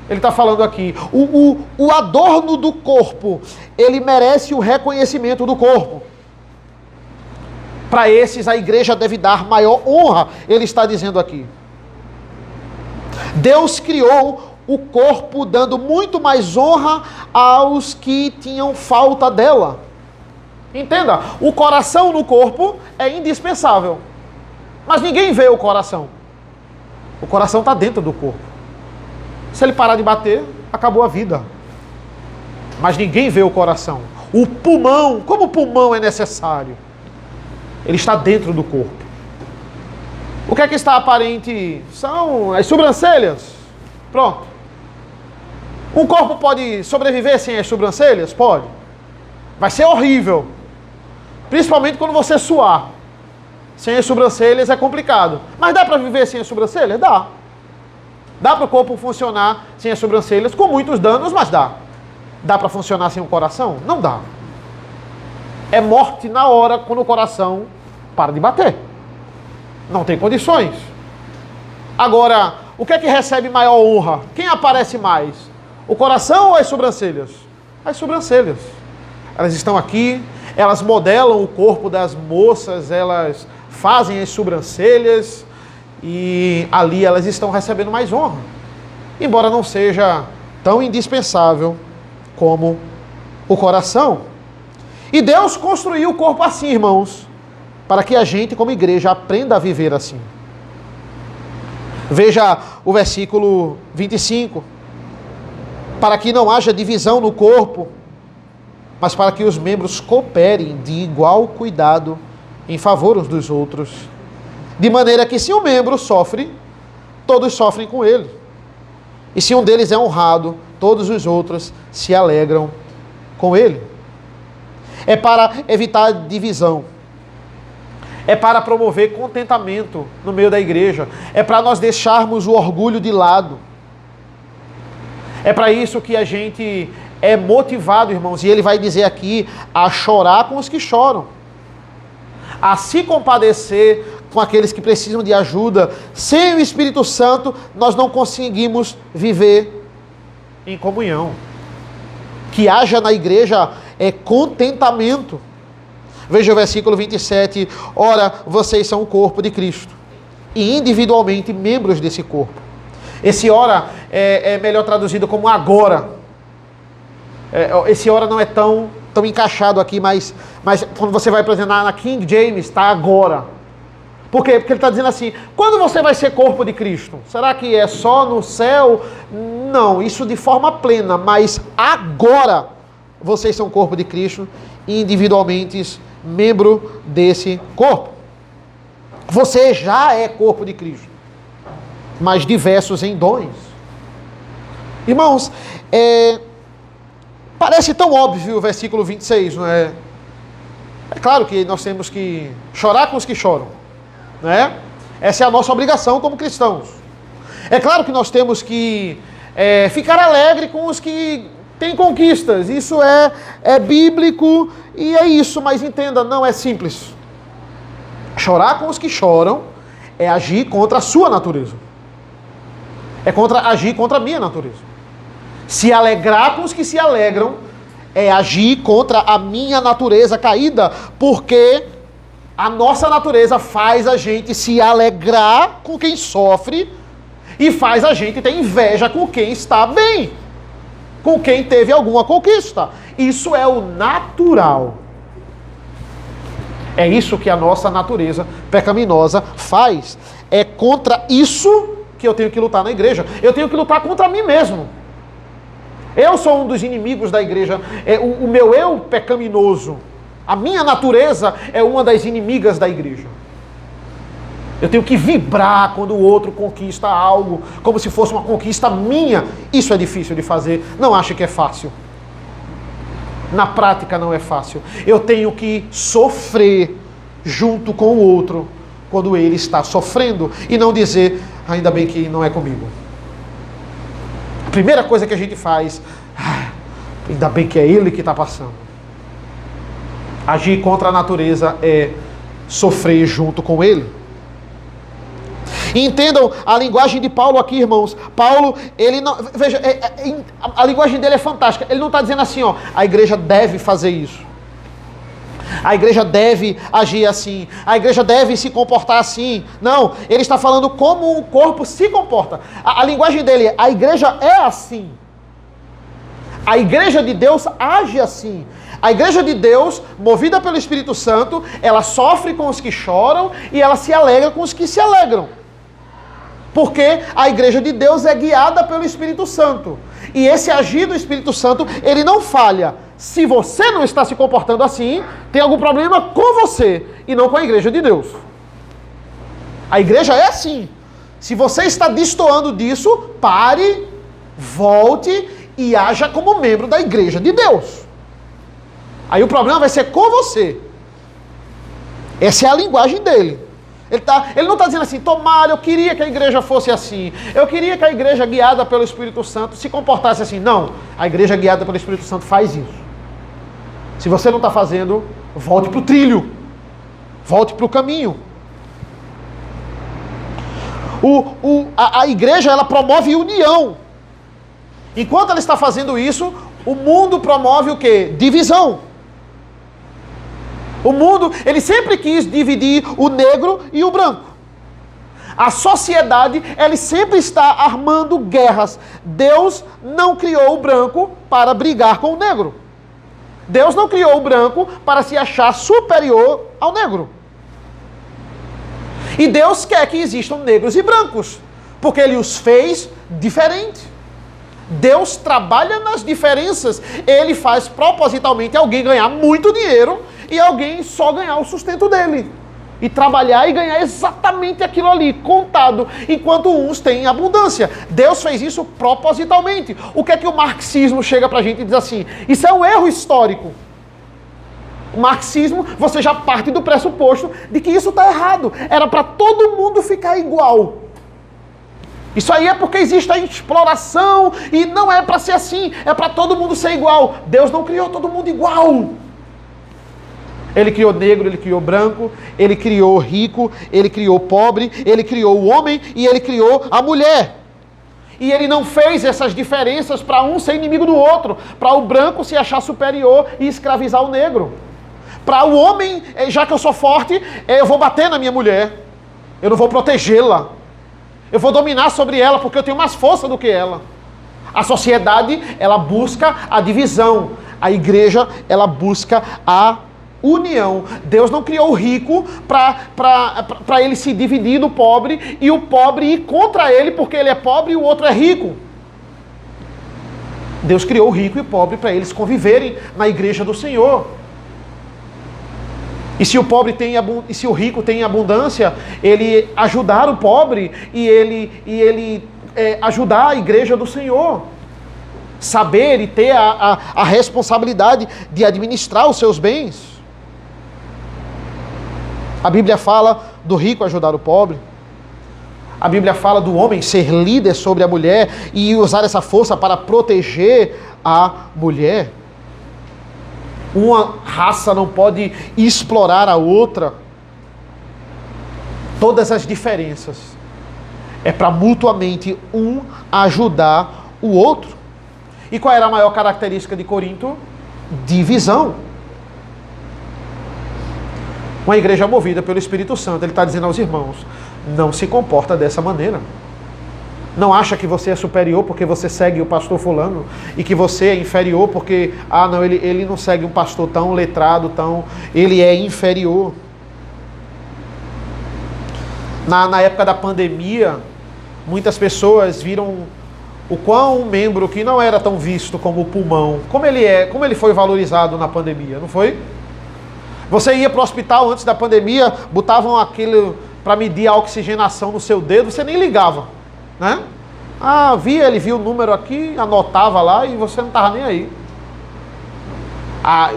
Ele está falando aqui, o adorno do corpo, ele merece o reconhecimento do corpo. Para esses a igreja deve dar maior honra, ele está dizendo aqui. Deus criou o corpo dando muito mais honra aos que tinham falta dela. Entenda, o coração no corpo é indispensável. Mas ninguém vê o coração. O coração está dentro do corpo. Se ele parar de bater, acabou a vida. Mas ninguém vê o coração. O pulmão, como o pulmão é necessário? Ele está dentro do corpo. O que é que está aparente? São as sobrancelhas. Pronto. Um corpo pode sobreviver sem as sobrancelhas? Pode. Vai ser horrível. Principalmente quando você suar. Sem as sobrancelhas é complicado. Mas dá para viver sem as sobrancelhas? Dá. Dá para o corpo funcionar sem as sobrancelhas, com muitos danos, mas dá. Dá para funcionar sem o coração? Não dá. É morte na hora quando o coração para de bater. Não tem condições. Agora, o que é que recebe maior honra? Quem aparece mais? O coração ou as sobrancelhas? As sobrancelhas. Elas estão aqui, elas modelam o corpo das moças, elas fazem as sobrancelhas e ali elas estão recebendo mais honra. Embora não seja tão indispensável como o coração. E Deus construiu o corpo assim, irmãos, para que a gente, como igreja, aprenda a viver assim. Veja o versículo 25. Para que não haja divisão no corpo, mas para que os membros cooperem de igual cuidado em favor uns dos outros. De maneira que se um membro sofre, todos sofrem com ele. E se um deles é honrado, todos os outros se alegram com ele. É para evitar divisão. É para promover contentamento no meio da igreja. É para nós deixarmos o orgulho de lado. É para isso que a gente é motivado, irmãos, e ele vai dizer aqui, a chorar com os que choram. A se compadecer com aqueles que precisam de ajuda. Sem o Espírito Santo, nós não conseguimos viver em comunhão. Que haja na igreja contentamento. Veja o versículo 27. Ora, vocês são o corpo de Cristo e individualmente membros desse corpo. Esse ora é melhor traduzido como agora. Esse ora não é tão encaixado aqui, mas quando você vai apresentar na King James, está agora. Por quê? Porque ele está dizendo assim, quando você vai ser corpo de Cristo? Será que é só no céu? Não, isso de forma plena, mas agora vocês são corpo de Cristo e individualmente membro desse corpo. Você já é corpo de Cristo, mas diversos em dons. Irmãos, parece tão óbvio o versículo 26, não é? É claro que nós temos que chorar com os que choram, né? Essa é a nossa obrigação como cristãos. É claro que nós temos que ficar alegre com os que têm conquistas. Isso é bíblico e é isso, mas entenda, não é simples. Chorar com os que choram é agir contra a sua natureza. É agir contra a minha natureza. Se alegrar com os que se alegram é agir contra a minha natureza caída, porque a nossa natureza faz a gente se alegrar com quem sofre e faz a gente ter inveja com quem está bem, com quem teve alguma conquista. Isso é o natural. É isso que a nossa natureza pecaminosa faz. É contra isso que eu tenho que lutar na igreja. Eu tenho que lutar contra mim mesmo. Eu sou um dos inimigos da igreja. O meu eu pecaminoso, a minha natureza é uma das inimigas da igreja. Eu tenho que vibrar quando o outro conquista algo, como se fosse uma conquista minha. Isso é difícil de fazer. Não ache que é fácil. Na prática não é fácil. Eu tenho que sofrer junto com o outro quando ele está sofrendo e não dizer, ainda bem que não é comigo. primeira coisa que a gente faz, ainda bem que é ele que está passando. Agir contra a natureza é sofrer junto com ele. E entendam a linguagem de Paulo aqui, irmãos. Paulo, ele não... Veja, a linguagem dele é fantástica. Ele não está dizendo assim, ó, a igreja deve fazer isso. A igreja deve agir assim. A igreja deve se comportar assim. Não, ele está falando como o corpo se comporta. A linguagem dele é, a igreja é assim. A igreja de Deus age assim. A igreja de Deus, movida pelo Espírito Santo, ela sofre com os que choram e ela se alegra com os que se alegram. Porque a igreja de Deus é guiada pelo Espírito Santo. E esse agir do Espírito Santo, ele não falha. Se você não está se comportando assim, tem algum problema com você e não com a igreja de Deus. A igreja é assim. Se você está destoando disso, pare, volte e haja como membro da igreja de Deus. Aí o problema vai ser com você. Essa é a linguagem dele. Ele não está dizendo assim, tomara, eu queria que a igreja fosse assim. Eu queria que a igreja guiada pelo Espírito Santo se comportasse assim. Não, a igreja guiada pelo Espírito Santo faz isso. Se você não está fazendo, volte para o trilho. Volte para o caminho. A igreja, ela promove união. Enquanto ela está fazendo isso, o mundo promove o quê? Divisão. O mundo, ele sempre quis dividir o negro e o branco. A sociedade, ela sempre está armando guerras. Deus não criou o branco para brigar com o negro. Deus não criou o branco para se achar superior ao negro. E Deus quer que existam negros e brancos, porque Ele os fez diferentes. Deus trabalha nas diferenças. Ele faz propositalmente alguém ganhar muito dinheiro e alguém só ganhar o sustento dele. E trabalhar e ganhar exatamente aquilo ali, contado, enquanto uns têm abundância. Deus fez isso propositalmente. O que é que o marxismo chega pra gente e diz assim? Isso é um erro histórico. O marxismo, você já parte do pressuposto de que isso está errado. Era para todo mundo ficar igual. Isso aí é porque existe a exploração e não é para ser assim, é para todo mundo ser igual. Deus não criou todo mundo igual. Ele criou negro, ele criou branco, ele criou rico, ele criou pobre, ele criou o homem e ele criou a mulher. E ele não fez essas diferenças para um ser inimigo do outro, para o branco se achar superior e escravizar o negro. Para o homem, já que eu sou forte, eu vou bater na minha mulher, eu não vou protegê-la. Eu vou dominar sobre ela porque eu tenho mais força do que ela. A sociedade, ela busca a divisão. A igreja, ela busca a união. Deus não criou o rico para ele se dividir do pobre e o pobre ir contra ele porque ele é pobre e o outro é rico. Deus criou o rico e o pobre para eles conviverem na igreja do Senhor. E se o rico tem abundância, ele ajudar o pobre e ele ajudar a igreja do Senhor. Saber e ter a responsabilidade de administrar os seus bens. A Bíblia fala do rico ajudar o pobre. A Bíblia fala do homem ser líder sobre a mulher e usar essa força para proteger a mulher. Uma raça não pode explorar a outra. Todas as diferenças é para mutuamente um ajudar o outro. E qual era a maior característica de Corinto? Divisão. Uma igreja movida pelo Espírito Santo, ele está dizendo aos irmãos, não se comporta dessa maneira. Não acha que você é superior porque você segue o pastor fulano e que você é inferior porque, não, ele não segue um pastor tão letrado, ele é inferior. Na época da pandemia, muitas pessoas viram o quão um membro que não era tão visto como o pulmão, como ele foi valorizado na pandemia, não foi? Você ia para o hospital antes da pandemia, botavam aquilo para medir a oxigenação no seu dedo, você nem ligava, né? Ele via o número aqui, anotava lá e você não estava nem aí.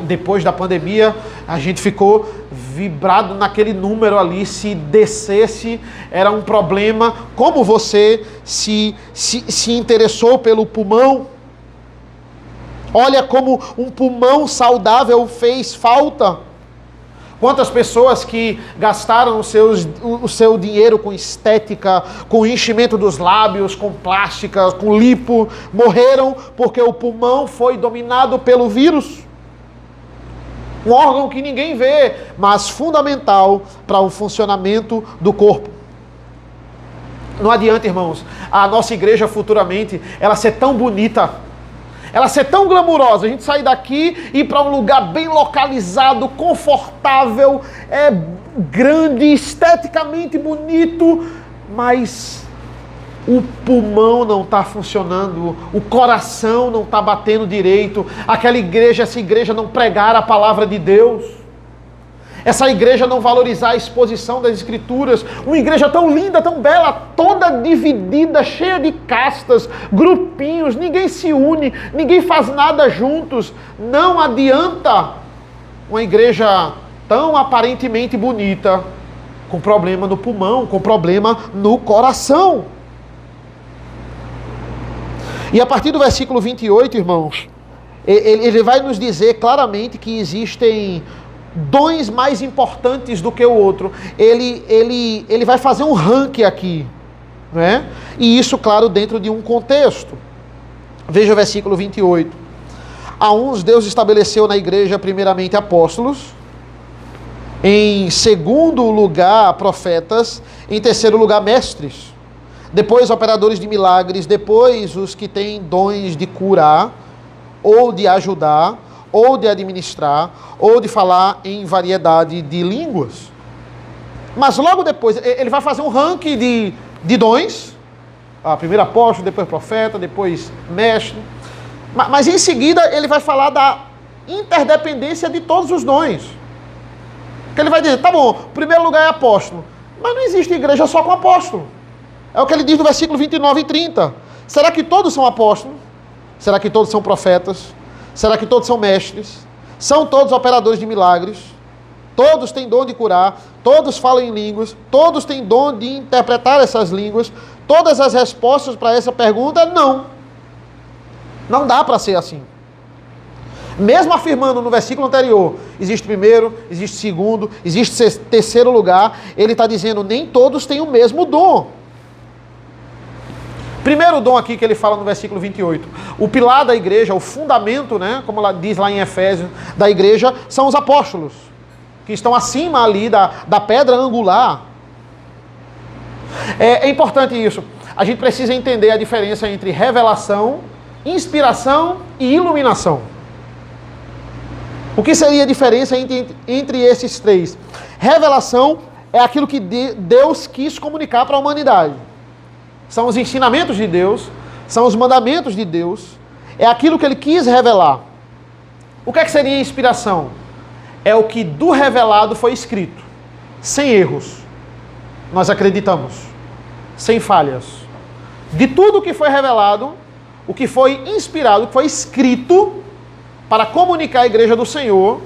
Depois da pandemia, a gente ficou vibrado naquele número ali. Se descesse, era um problema. Como você se interessou pelo pulmão? Olha como um pulmão saudável fez falta. Quantas pessoas que gastaram o seu dinheiro com estética, com enchimento dos lábios, com plástica, com lipo, morreram porque o pulmão foi dominado pelo vírus. Um órgão que ninguém vê, mas fundamental para o funcionamento do corpo. Não adianta, irmãos, a nossa igreja futuramente, ela ser tão bonita, ela ser tão glamurosa, a gente sair daqui e ir para um lugar bem localizado, confortável, grande, esteticamente bonito, mas o pulmão não está funcionando, o coração não está batendo direito, essa igreja não pregar a palavra de Deus, essa igreja não valorizar a exposição das Escrituras, uma igreja tão linda, tão bela, toda dividida, cheia de castas, grupinhos, ninguém se une, ninguém faz nada juntos. Não adianta uma igreja tão aparentemente bonita, com problema no pulmão, com problema no coração. E a partir do versículo 28, irmãos, ele vai nos dizer claramente que existem dons mais importantes do que o outro. Ele vai fazer um ranking aqui, não é? E isso, claro, dentro de um contexto. Veja o versículo 28. A uns Deus estabeleceu na igreja primeiramente apóstolos, em segundo lugar profetas, em terceiro lugar mestres, depois operadores de milagres, depois os que têm dons de curar, ou de ajudar, ou de administrar, ou de falar em variedade de línguas. Mas logo depois, ele vai fazer um ranking de dons. Primeiro apóstolo, depois profeta, depois mestre. Mas em seguida, ele vai falar da interdependência de todos os dons. Que ele vai dizer, tá bom, primeiro lugar é apóstolo. Mas não existe igreja só com apóstolo. É o que ele diz no versículo 29 e 30. Será que todos são apóstolos? Será que todos são profetas? Será que todos são mestres? São todos operadores de milagres? Todos têm dom de curar? Todos falam em línguas? Todos têm dom de interpretar essas línguas? Todas as respostas para essa pergunta, não. Não dá para ser assim. Mesmo afirmando no versículo anterior, existe primeiro, existe segundo, existe terceiro lugar, ele está dizendo, nem todos têm o mesmo dom. Primeiro dom aqui que ele fala no versículo 28. O pilar da igreja, o fundamento, né, como ela diz lá em Efésios, da igreja, são os apóstolos, que estão acima ali da pedra angular. É importante isso. A gente precisa entender a diferença entre revelação, inspiração e iluminação. O que seria a diferença entre esses três? Revelação é aquilo que Deus quis comunicar para a humanidade. São os ensinamentos de Deus, são os mandamentos de Deus, é aquilo que ele quis revelar. O que seria inspiração? É o que do revelado foi escrito, sem erros, nós acreditamos, sem falhas. De tudo que foi revelado, o que foi inspirado, o que foi escrito para comunicar à igreja do Senhor,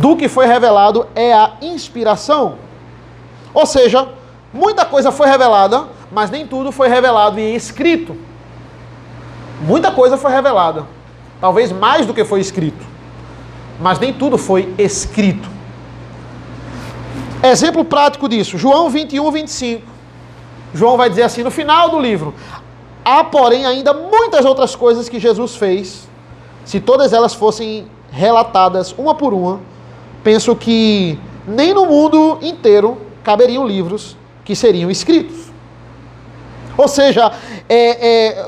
do que foi revelado é a inspiração. Ou seja, muita coisa foi revelada, mas nem tudo foi revelado e escrito. Muita coisa foi revelada, talvez mais do que foi escrito, mas nem tudo foi escrito. Exemplo prático disso, João 21, 25. João vai dizer assim, no final do livro, há, porém, ainda muitas outras coisas que Jesus fez. Se todas elas fossem relatadas uma por uma, penso que nem no mundo inteiro caberiam livros que seriam escritos. Ou seja,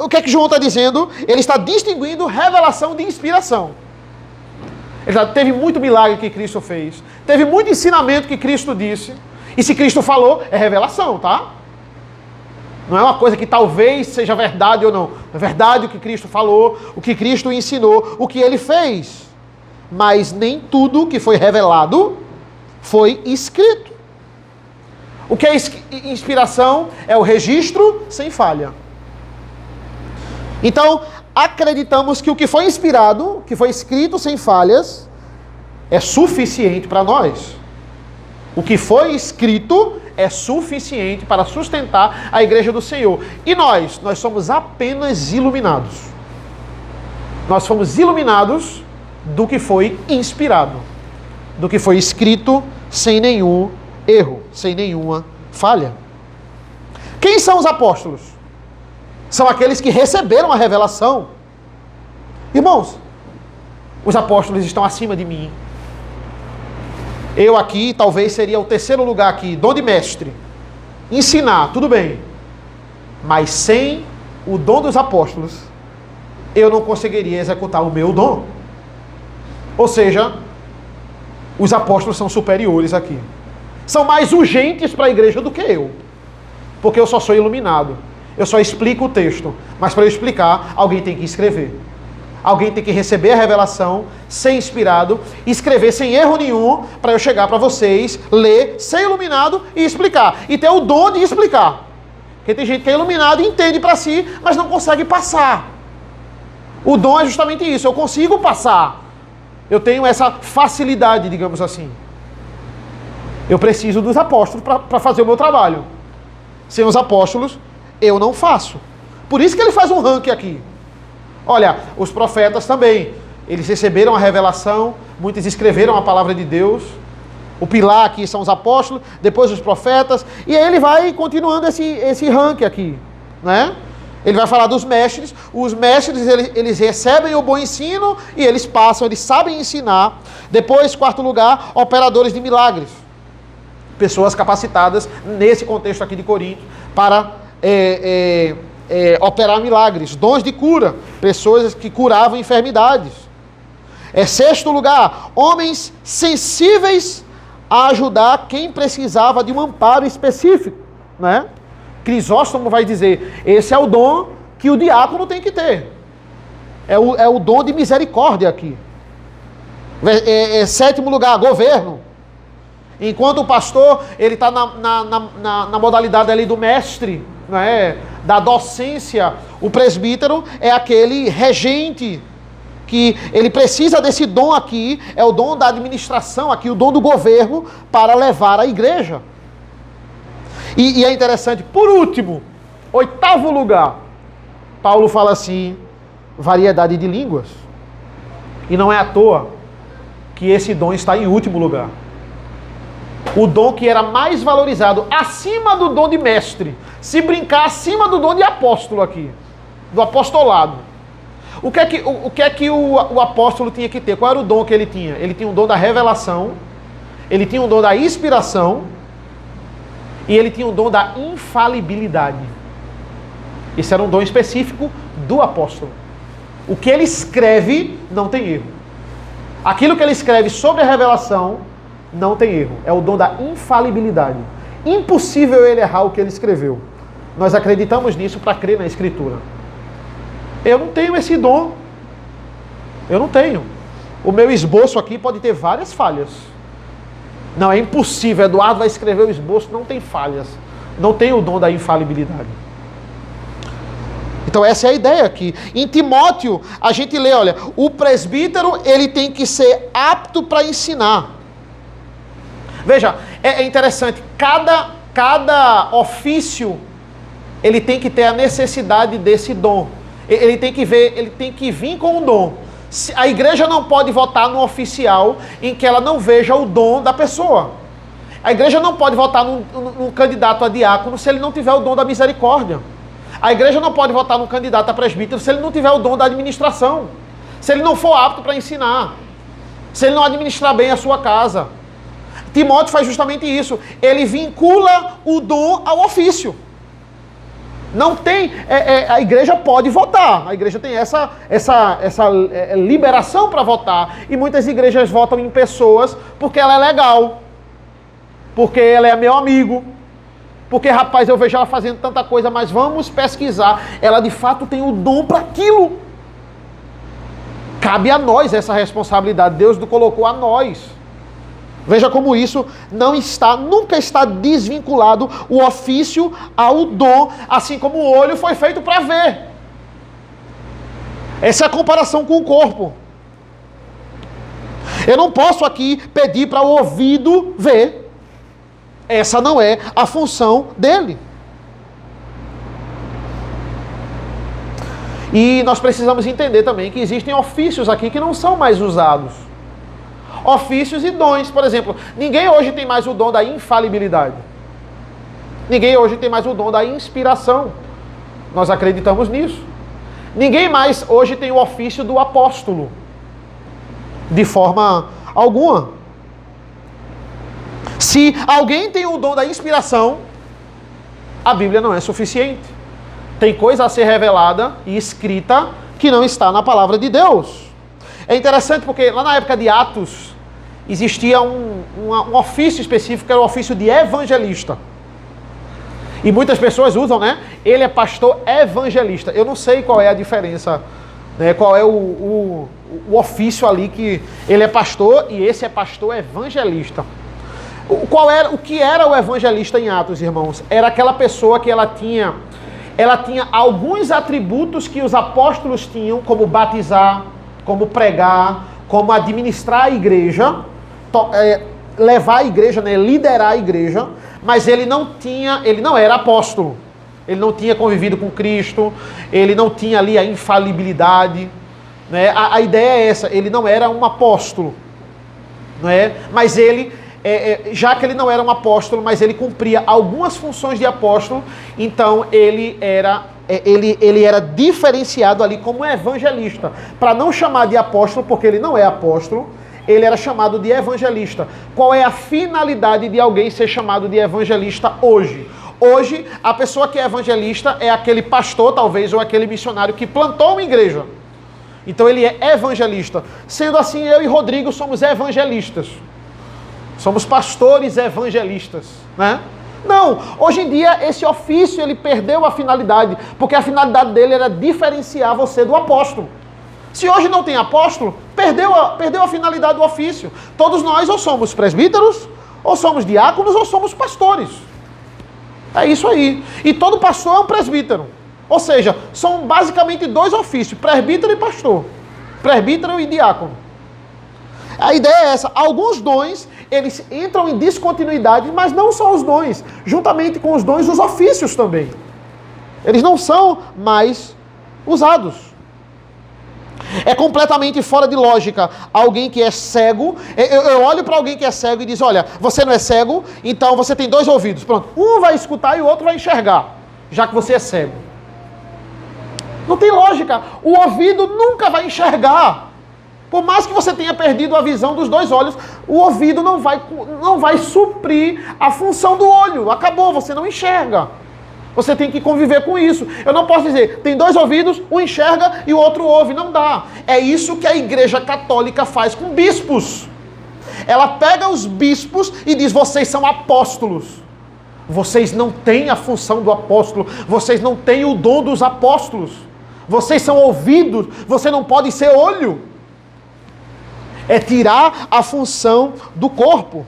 o que é que João está dizendo? Ele está distinguindo revelação de inspiração. Teve muito milagre que Cristo fez. Teve muito ensinamento que Cristo disse. E se Cristo falou, é revelação, tá? Não é uma coisa que talvez seja verdade ou não. É verdade o que Cristo falou, o que Cristo ensinou, o que ele fez. Mas nem tudo que foi revelado foi escrito. O que é inspiração? É o registro sem falha. Então, acreditamos que o que foi inspirado, que foi escrito sem falhas, é suficiente para nós. O que foi escrito é suficiente para sustentar a igreja do Senhor. E nós somos apenas iluminados. Nós fomos iluminados do que foi inspirado, do que foi escrito sem nenhum erro, sem nenhuma falha. Quem são os apóstolos? São aqueles que receberam a revelação. Irmãos, os apóstolos estão acima de mim. Eu aqui talvez seria o terceiro lugar aqui, dom de mestre. Ensinar, tudo bem. Mas sem o dom dos apóstolos, eu não conseguiria executar o meu dom. Ou seja, os apóstolos são superiores aqui. São mais urgentes para a igreja do que eu. Porque eu só sou iluminado. Eu só explico o texto. Mas para eu explicar, alguém tem que escrever. Alguém tem que receber a revelação, ser inspirado, escrever sem erro nenhum, para eu chegar para vocês, ler, ser iluminado e explicar. E ter o dom de explicar. Porque tem gente que é iluminado e entende para si, mas não consegue passar. O dom é justamente isso, eu consigo passar. Eu tenho essa facilidade, digamos assim. Eu preciso dos apóstolos para fazer o meu trabalho. Sem os apóstolos, eu não faço. Por isso que ele faz um ranking aqui. Olha, os profetas também, eles receberam a revelação, muitos escreveram a palavra de Deus. O pilar aqui são os apóstolos, depois os profetas, e aí ele vai continuando esse ranking aqui, né? Ele vai falar dos mestres. Os mestres, eles recebem o bom ensino e eles passam, eles sabem ensinar. Depois, quarto lugar, operadores de milagres. Pessoas capacitadas, nesse contexto aqui de Corinto, para operar milagres. Dons de cura, pessoas que curavam enfermidades. Sexto lugar, homens sensíveis a ajudar quem precisava de um amparo específico, né? Crisóstomo vai dizer, esse é o dom que o diácono tem que ter. É o dom de misericórdia aqui. Sétimo lugar, governo. Enquanto o pastor, ele está na modalidade ali do mestre, né, da docência, o presbítero é aquele regente, que ele precisa desse dom aqui, é o dom da administração aqui, o dom do governo, para levar a igreja. E é interessante, por último, oitavo lugar, Paulo fala assim, variedade de línguas. E não é à toa que esse dom está em último lugar. O dom que era mais valorizado, acima do dom de mestre, se brincar, acima do dom de apóstolo aqui, do apostolado. O que é que o apóstolo tinha que ter? Qual era o dom que ele tinha? Ele tinha o dom da revelação, ele tinha o dom da inspiração, e ele tinha o dom da infalibilidade. Esse era um dom específico do apóstolo. O que ele escreve não tem erro. Aquilo que ele escreve sobre a revelação não tem erro. É o dom da infalibilidade. Impossível ele errar o que ele escreveu. Nós acreditamos nisso para crer na Escritura. Eu não tenho esse dom. Eu não tenho. O meu esboço aqui pode ter várias falhas. Não, é impossível. Eduardo vai escrever o esboço, não tem falhas. Não tem o dom da infalibilidade. Então essa é a ideia aqui. Em Timóteo, a gente lê, olha, o presbítero, ele tem que ser apto para ensinar. Veja, é interessante, cada ofício, ele tem que ter a necessidade desse dom. Ele tem que vir com um dom. A igreja não pode votar no oficial em que ela não veja o dom da pessoa. A igreja não pode votar num candidato a diácono se ele não tiver o dom da misericórdia. A igreja não pode votar num candidato a presbítero se ele não tiver o dom da administração. Se ele não for apto para ensinar. Se ele não administrar bem a sua casa. Timóteo faz justamente isso. Ele vincula o dom ao ofício. Não tem... a igreja pode votar. A igreja tem essa liberação para votar. E muitas igrejas votam em pessoas porque ela é legal. Porque ela é meu amigo. Porque, rapaz, eu vejo ela fazendo tanta coisa, mas vamos pesquisar. Ela, de fato, tem o dom para aquilo. Cabe a nós essa responsabilidade. Deus colocou a nós. Veja como isso nunca está desvinculado o ofício ao dom, assim como o olho foi feito para ver. Essa é a comparação com o corpo. Eu não posso aqui pedir para o ouvido ver. essa não é a função dele. E nós precisamos entender também que existem ofícios aqui que não são mais usados. Ofícios e dons, por exemplo, ninguém hoje tem mais o dom da infalibilidade. Ninguém hoje tem mais o dom da inspiração. Nós acreditamos nisso. Ninguém mais hoje tem o ofício do apóstolo. De forma alguma. Se alguém tem o dom da inspiração, a Bíblia não é suficiente. Tem coisa a ser revelada e escrita que não está na palavra de Deus. É interessante porque lá na época de Atos, existia um ofício específico, que era o ofício de evangelista. E muitas pessoas usam, né? Ele é pastor evangelista. Eu não sei qual é a diferença, né? Qual é o ofício ali que ele é pastor e esse é pastor evangelista. O que era o evangelista em Atos, irmãos? Era aquela pessoa que ela tinha alguns atributos que os apóstolos tinham, como batizar, como pregar, como administrar a igreja, levar a igreja, né, liderar a igreja, mas ele não era apóstolo. Ele não tinha convivido com Cristo, ele não tinha ali a infalibilidade, né? A ideia é essa, ele não era um apóstolo, né? Mas ele, já que ele não era um apóstolo, mas ele cumpria algumas funções de apóstolo, então ele era diferenciado ali como evangelista. Para não chamar de apóstolo, porque ele não é apóstolo, ele era chamado de evangelista. Qual é a finalidade de alguém ser chamado de evangelista hoje? Hoje, a pessoa que é evangelista é aquele pastor, talvez, ou aquele missionário que plantou uma igreja. Então ele é evangelista. Sendo assim, eu e Rodrigo somos evangelistas. Somos pastores evangelistas, né? Não, hoje em dia esse ofício ele perdeu a finalidade, porque a finalidade dele era diferenciar você do apóstolo. Se hoje não tem apóstolo, perdeu a finalidade do ofício. Todos nós ou somos presbíteros, ou somos diáconos, ou somos pastores. É isso aí. E todo pastor é um presbítero. Ou seja, são basicamente dois ofícios, presbítero e pastor. Presbítero e diácono. A ideia é essa. Alguns dons, eles entram em descontinuidade, mas não só os dons. Juntamente com os dons, os ofícios também. Eles não são mais usados. É completamente fora de lógica alguém que é cego. Eu olho para alguém que é cego e diz, olha, você não é cego, então você tem dois ouvidos. Pronto, um vai escutar e o outro vai enxergar, já que você é cego. Não tem lógica. O ouvido nunca vai enxergar. Por mais que você tenha perdido a visão dos dois olhos, o ouvido não vai suprir a função do olho. Acabou, você não enxerga. Você tem que conviver com isso. Eu não posso dizer, tem dois ouvidos, um enxerga e o outro ouve. Não dá. É isso que a Igreja Católica faz com bispos. Ela pega os bispos e diz, vocês são apóstolos. Vocês não têm a função do apóstolo. Vocês não têm o dom dos apóstolos. Vocês são ouvidos. Você não pode ser olho. É tirar a função do corpo.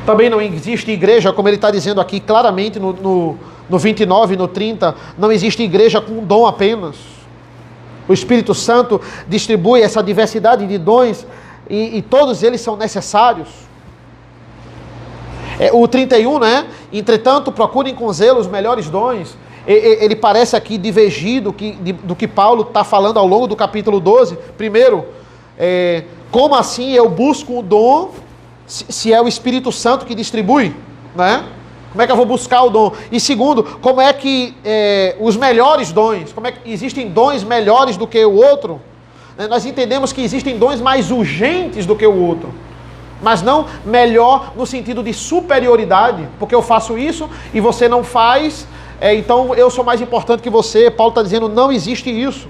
Também não existe igreja, como ele está dizendo aqui claramente no 29 e no 30, não existe igreja com um dom apenas. O Espírito Santo distribui essa diversidade de dons e todos eles são necessários. O 31, né? Entretanto, procurem com zelo os melhores dons. Ele parece aqui divergido do que Paulo está falando ao longo do capítulo 12. Primeiro, como assim eu busco o dom se é o Espírito Santo que distribui, né? Como é que eu vou buscar o dom? E segundo, como é que os melhores dons, como é que existem dons melhores do que o outro? Nós entendemos que existem dons mais urgentes do que o outro, mas não melhor no sentido de superioridade, porque eu faço isso e você não faz, então eu sou mais importante que você. Paulo está dizendo, não existe isso.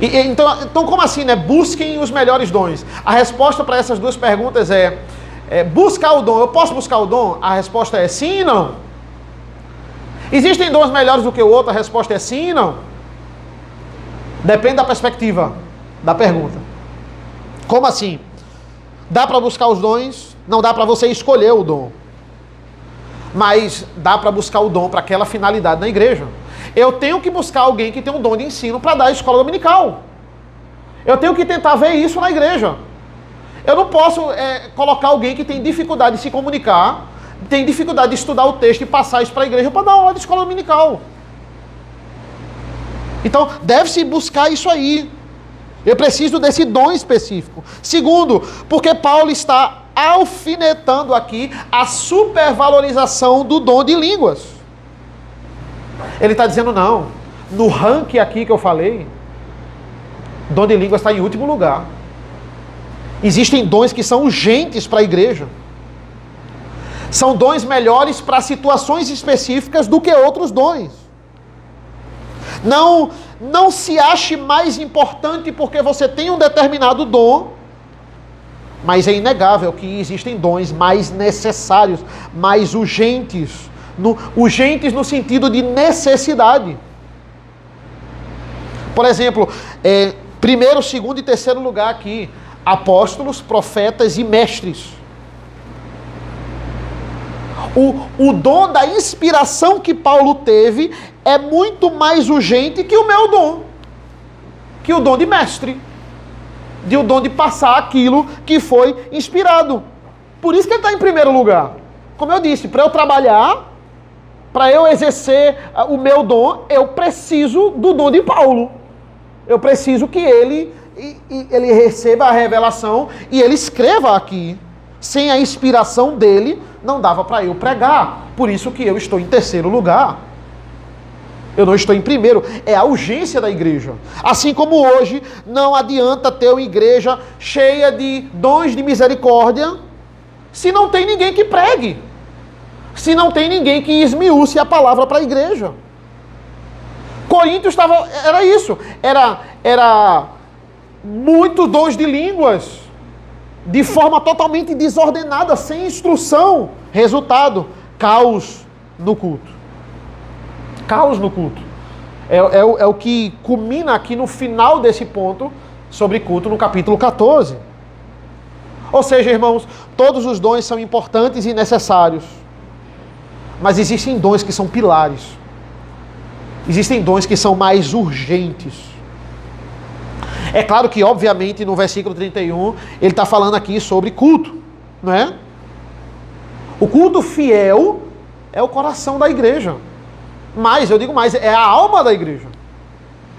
Então como assim, né? Busquem os melhores dons. A resposta para essas duas perguntas é buscar o dom. Eu posso buscar o dom? A resposta é sim e não. Existem dons melhores do que o outro? A resposta é sim e não. Depende da perspectiva da pergunta. Como assim? Dá para buscar os dons? Não dá para você escolher o dom. Mas dá para buscar o dom para aquela finalidade na igreja. Eu tenho que buscar alguém que tem um dom de ensino para dar a escola dominical. Eu tenho que tentar ver isso na igreja. Eu não posso colocar alguém que tem dificuldade de se comunicar, tem dificuldade de estudar o texto e passar isso para a igreja para dar aula de escola dominical. Então, deve-se buscar isso aí. Eu preciso desse dom específico. Segundo, porque Paulo está alfinetando aqui a supervalorização do dom de línguas. Ele está dizendo, não, no ranking aqui que eu falei, dom de línguas está em último lugar. Existem dons que são urgentes para a igreja. São dons melhores para situações específicas do que outros dons. Não se ache mais importante porque você tem um determinado dom, mas é inegável que existem dons mais necessários, mais urgentes. Urgentes no sentido de necessidade. Por exemplo, primeiro, segundo e terceiro lugar aqui, apóstolos, profetas e mestres. O dom da inspiração que Paulo teve é muito mais urgente que o meu dom, que o dom de mestre, o dom de passar aquilo que foi inspirado. Por isso que ele está em primeiro lugar. Como eu disse, para eu trabalhar, para eu exercer o meu dom, eu preciso do dom de Paulo. Eu preciso que ele receba a revelação e ele escreva aqui. Sem a inspiração dele, não dava para eu pregar. Por isso que eu estou em terceiro lugar. Eu não estou em primeiro. É a urgência da igreja. Assim como hoje, não adianta ter uma igreja cheia de dons de misericórdia, se não tem ninguém que pregue. Se não tem ninguém que esmiúce a palavra para a igreja. Coríntios era isso. Era muitos dons de línguas, de forma totalmente desordenada, sem instrução. Resultado, caos no culto. Caos no culto. É o que culmina aqui no final desse ponto sobre culto, no capítulo 14. Ou seja, irmãos, todos os dons são importantes e necessários. Mas existem dons que são pilares. Existem dons que são mais urgentes. É claro que, obviamente, no versículo 31, ele está falando aqui sobre culto, não é? O culto fiel é o coração da igreja. Mas, eu digo mais, é a alma da igreja.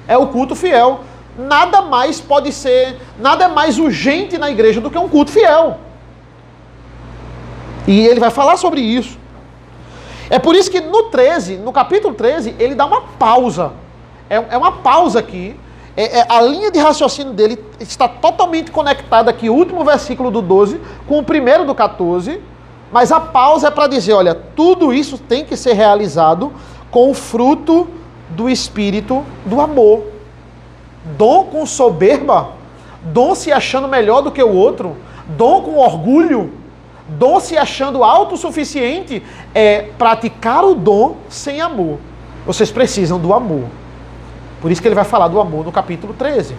É o culto fiel. Nada mais pode ser, nada é mais urgente na igreja do que um culto fiel. E ele vai falar sobre isso. É por isso que no capítulo 13, ele dá uma pausa. É uma pausa aqui. A linha de raciocínio dele está totalmente conectada aqui, o último versículo do 12, com o primeiro do 14, mas a pausa é para dizer, olha, tudo isso tem que ser realizado com o fruto do Espírito do amor. Dom com soberba, dom se achando melhor do que o outro, dom com orgulho, dom se achando autossuficiente, é praticar o dom sem amor. Vocês precisam do amor. Por isso que ele vai falar do amor no capítulo 13.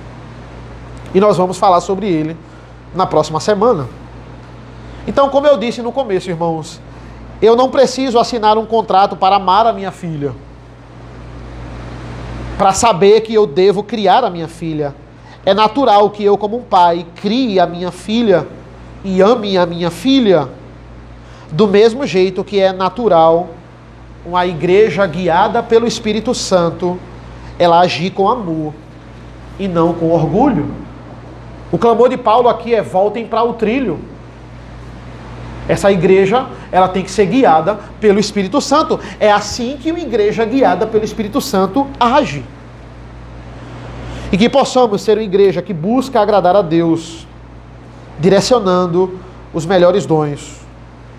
E nós vamos falar sobre ele na próxima semana. Então, como eu disse no começo, irmãos, eu não preciso assinar um contrato para amar a minha filha, para saber que eu devo criar a minha filha. É natural que eu, como um pai, crie a minha filha e ame a minha filha, do mesmo jeito que é natural uma igreja guiada pelo Espírito Santo ela agir com amor e não com orgulho. O clamor de Paulo aqui é: voltem para o trilho. Essa igreja, ela tem que ser guiada pelo Espírito Santo. É assim que uma igreja guiada pelo Espírito Santo age. E que possamos ser uma igreja que busca agradar a Deus, direcionando os melhores dons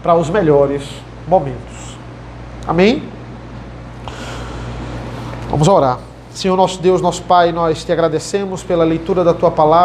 para os melhores momentos. Amém? Vamos orar. Senhor nosso Deus, nosso Pai, nós te agradecemos pela leitura da Tua palavra.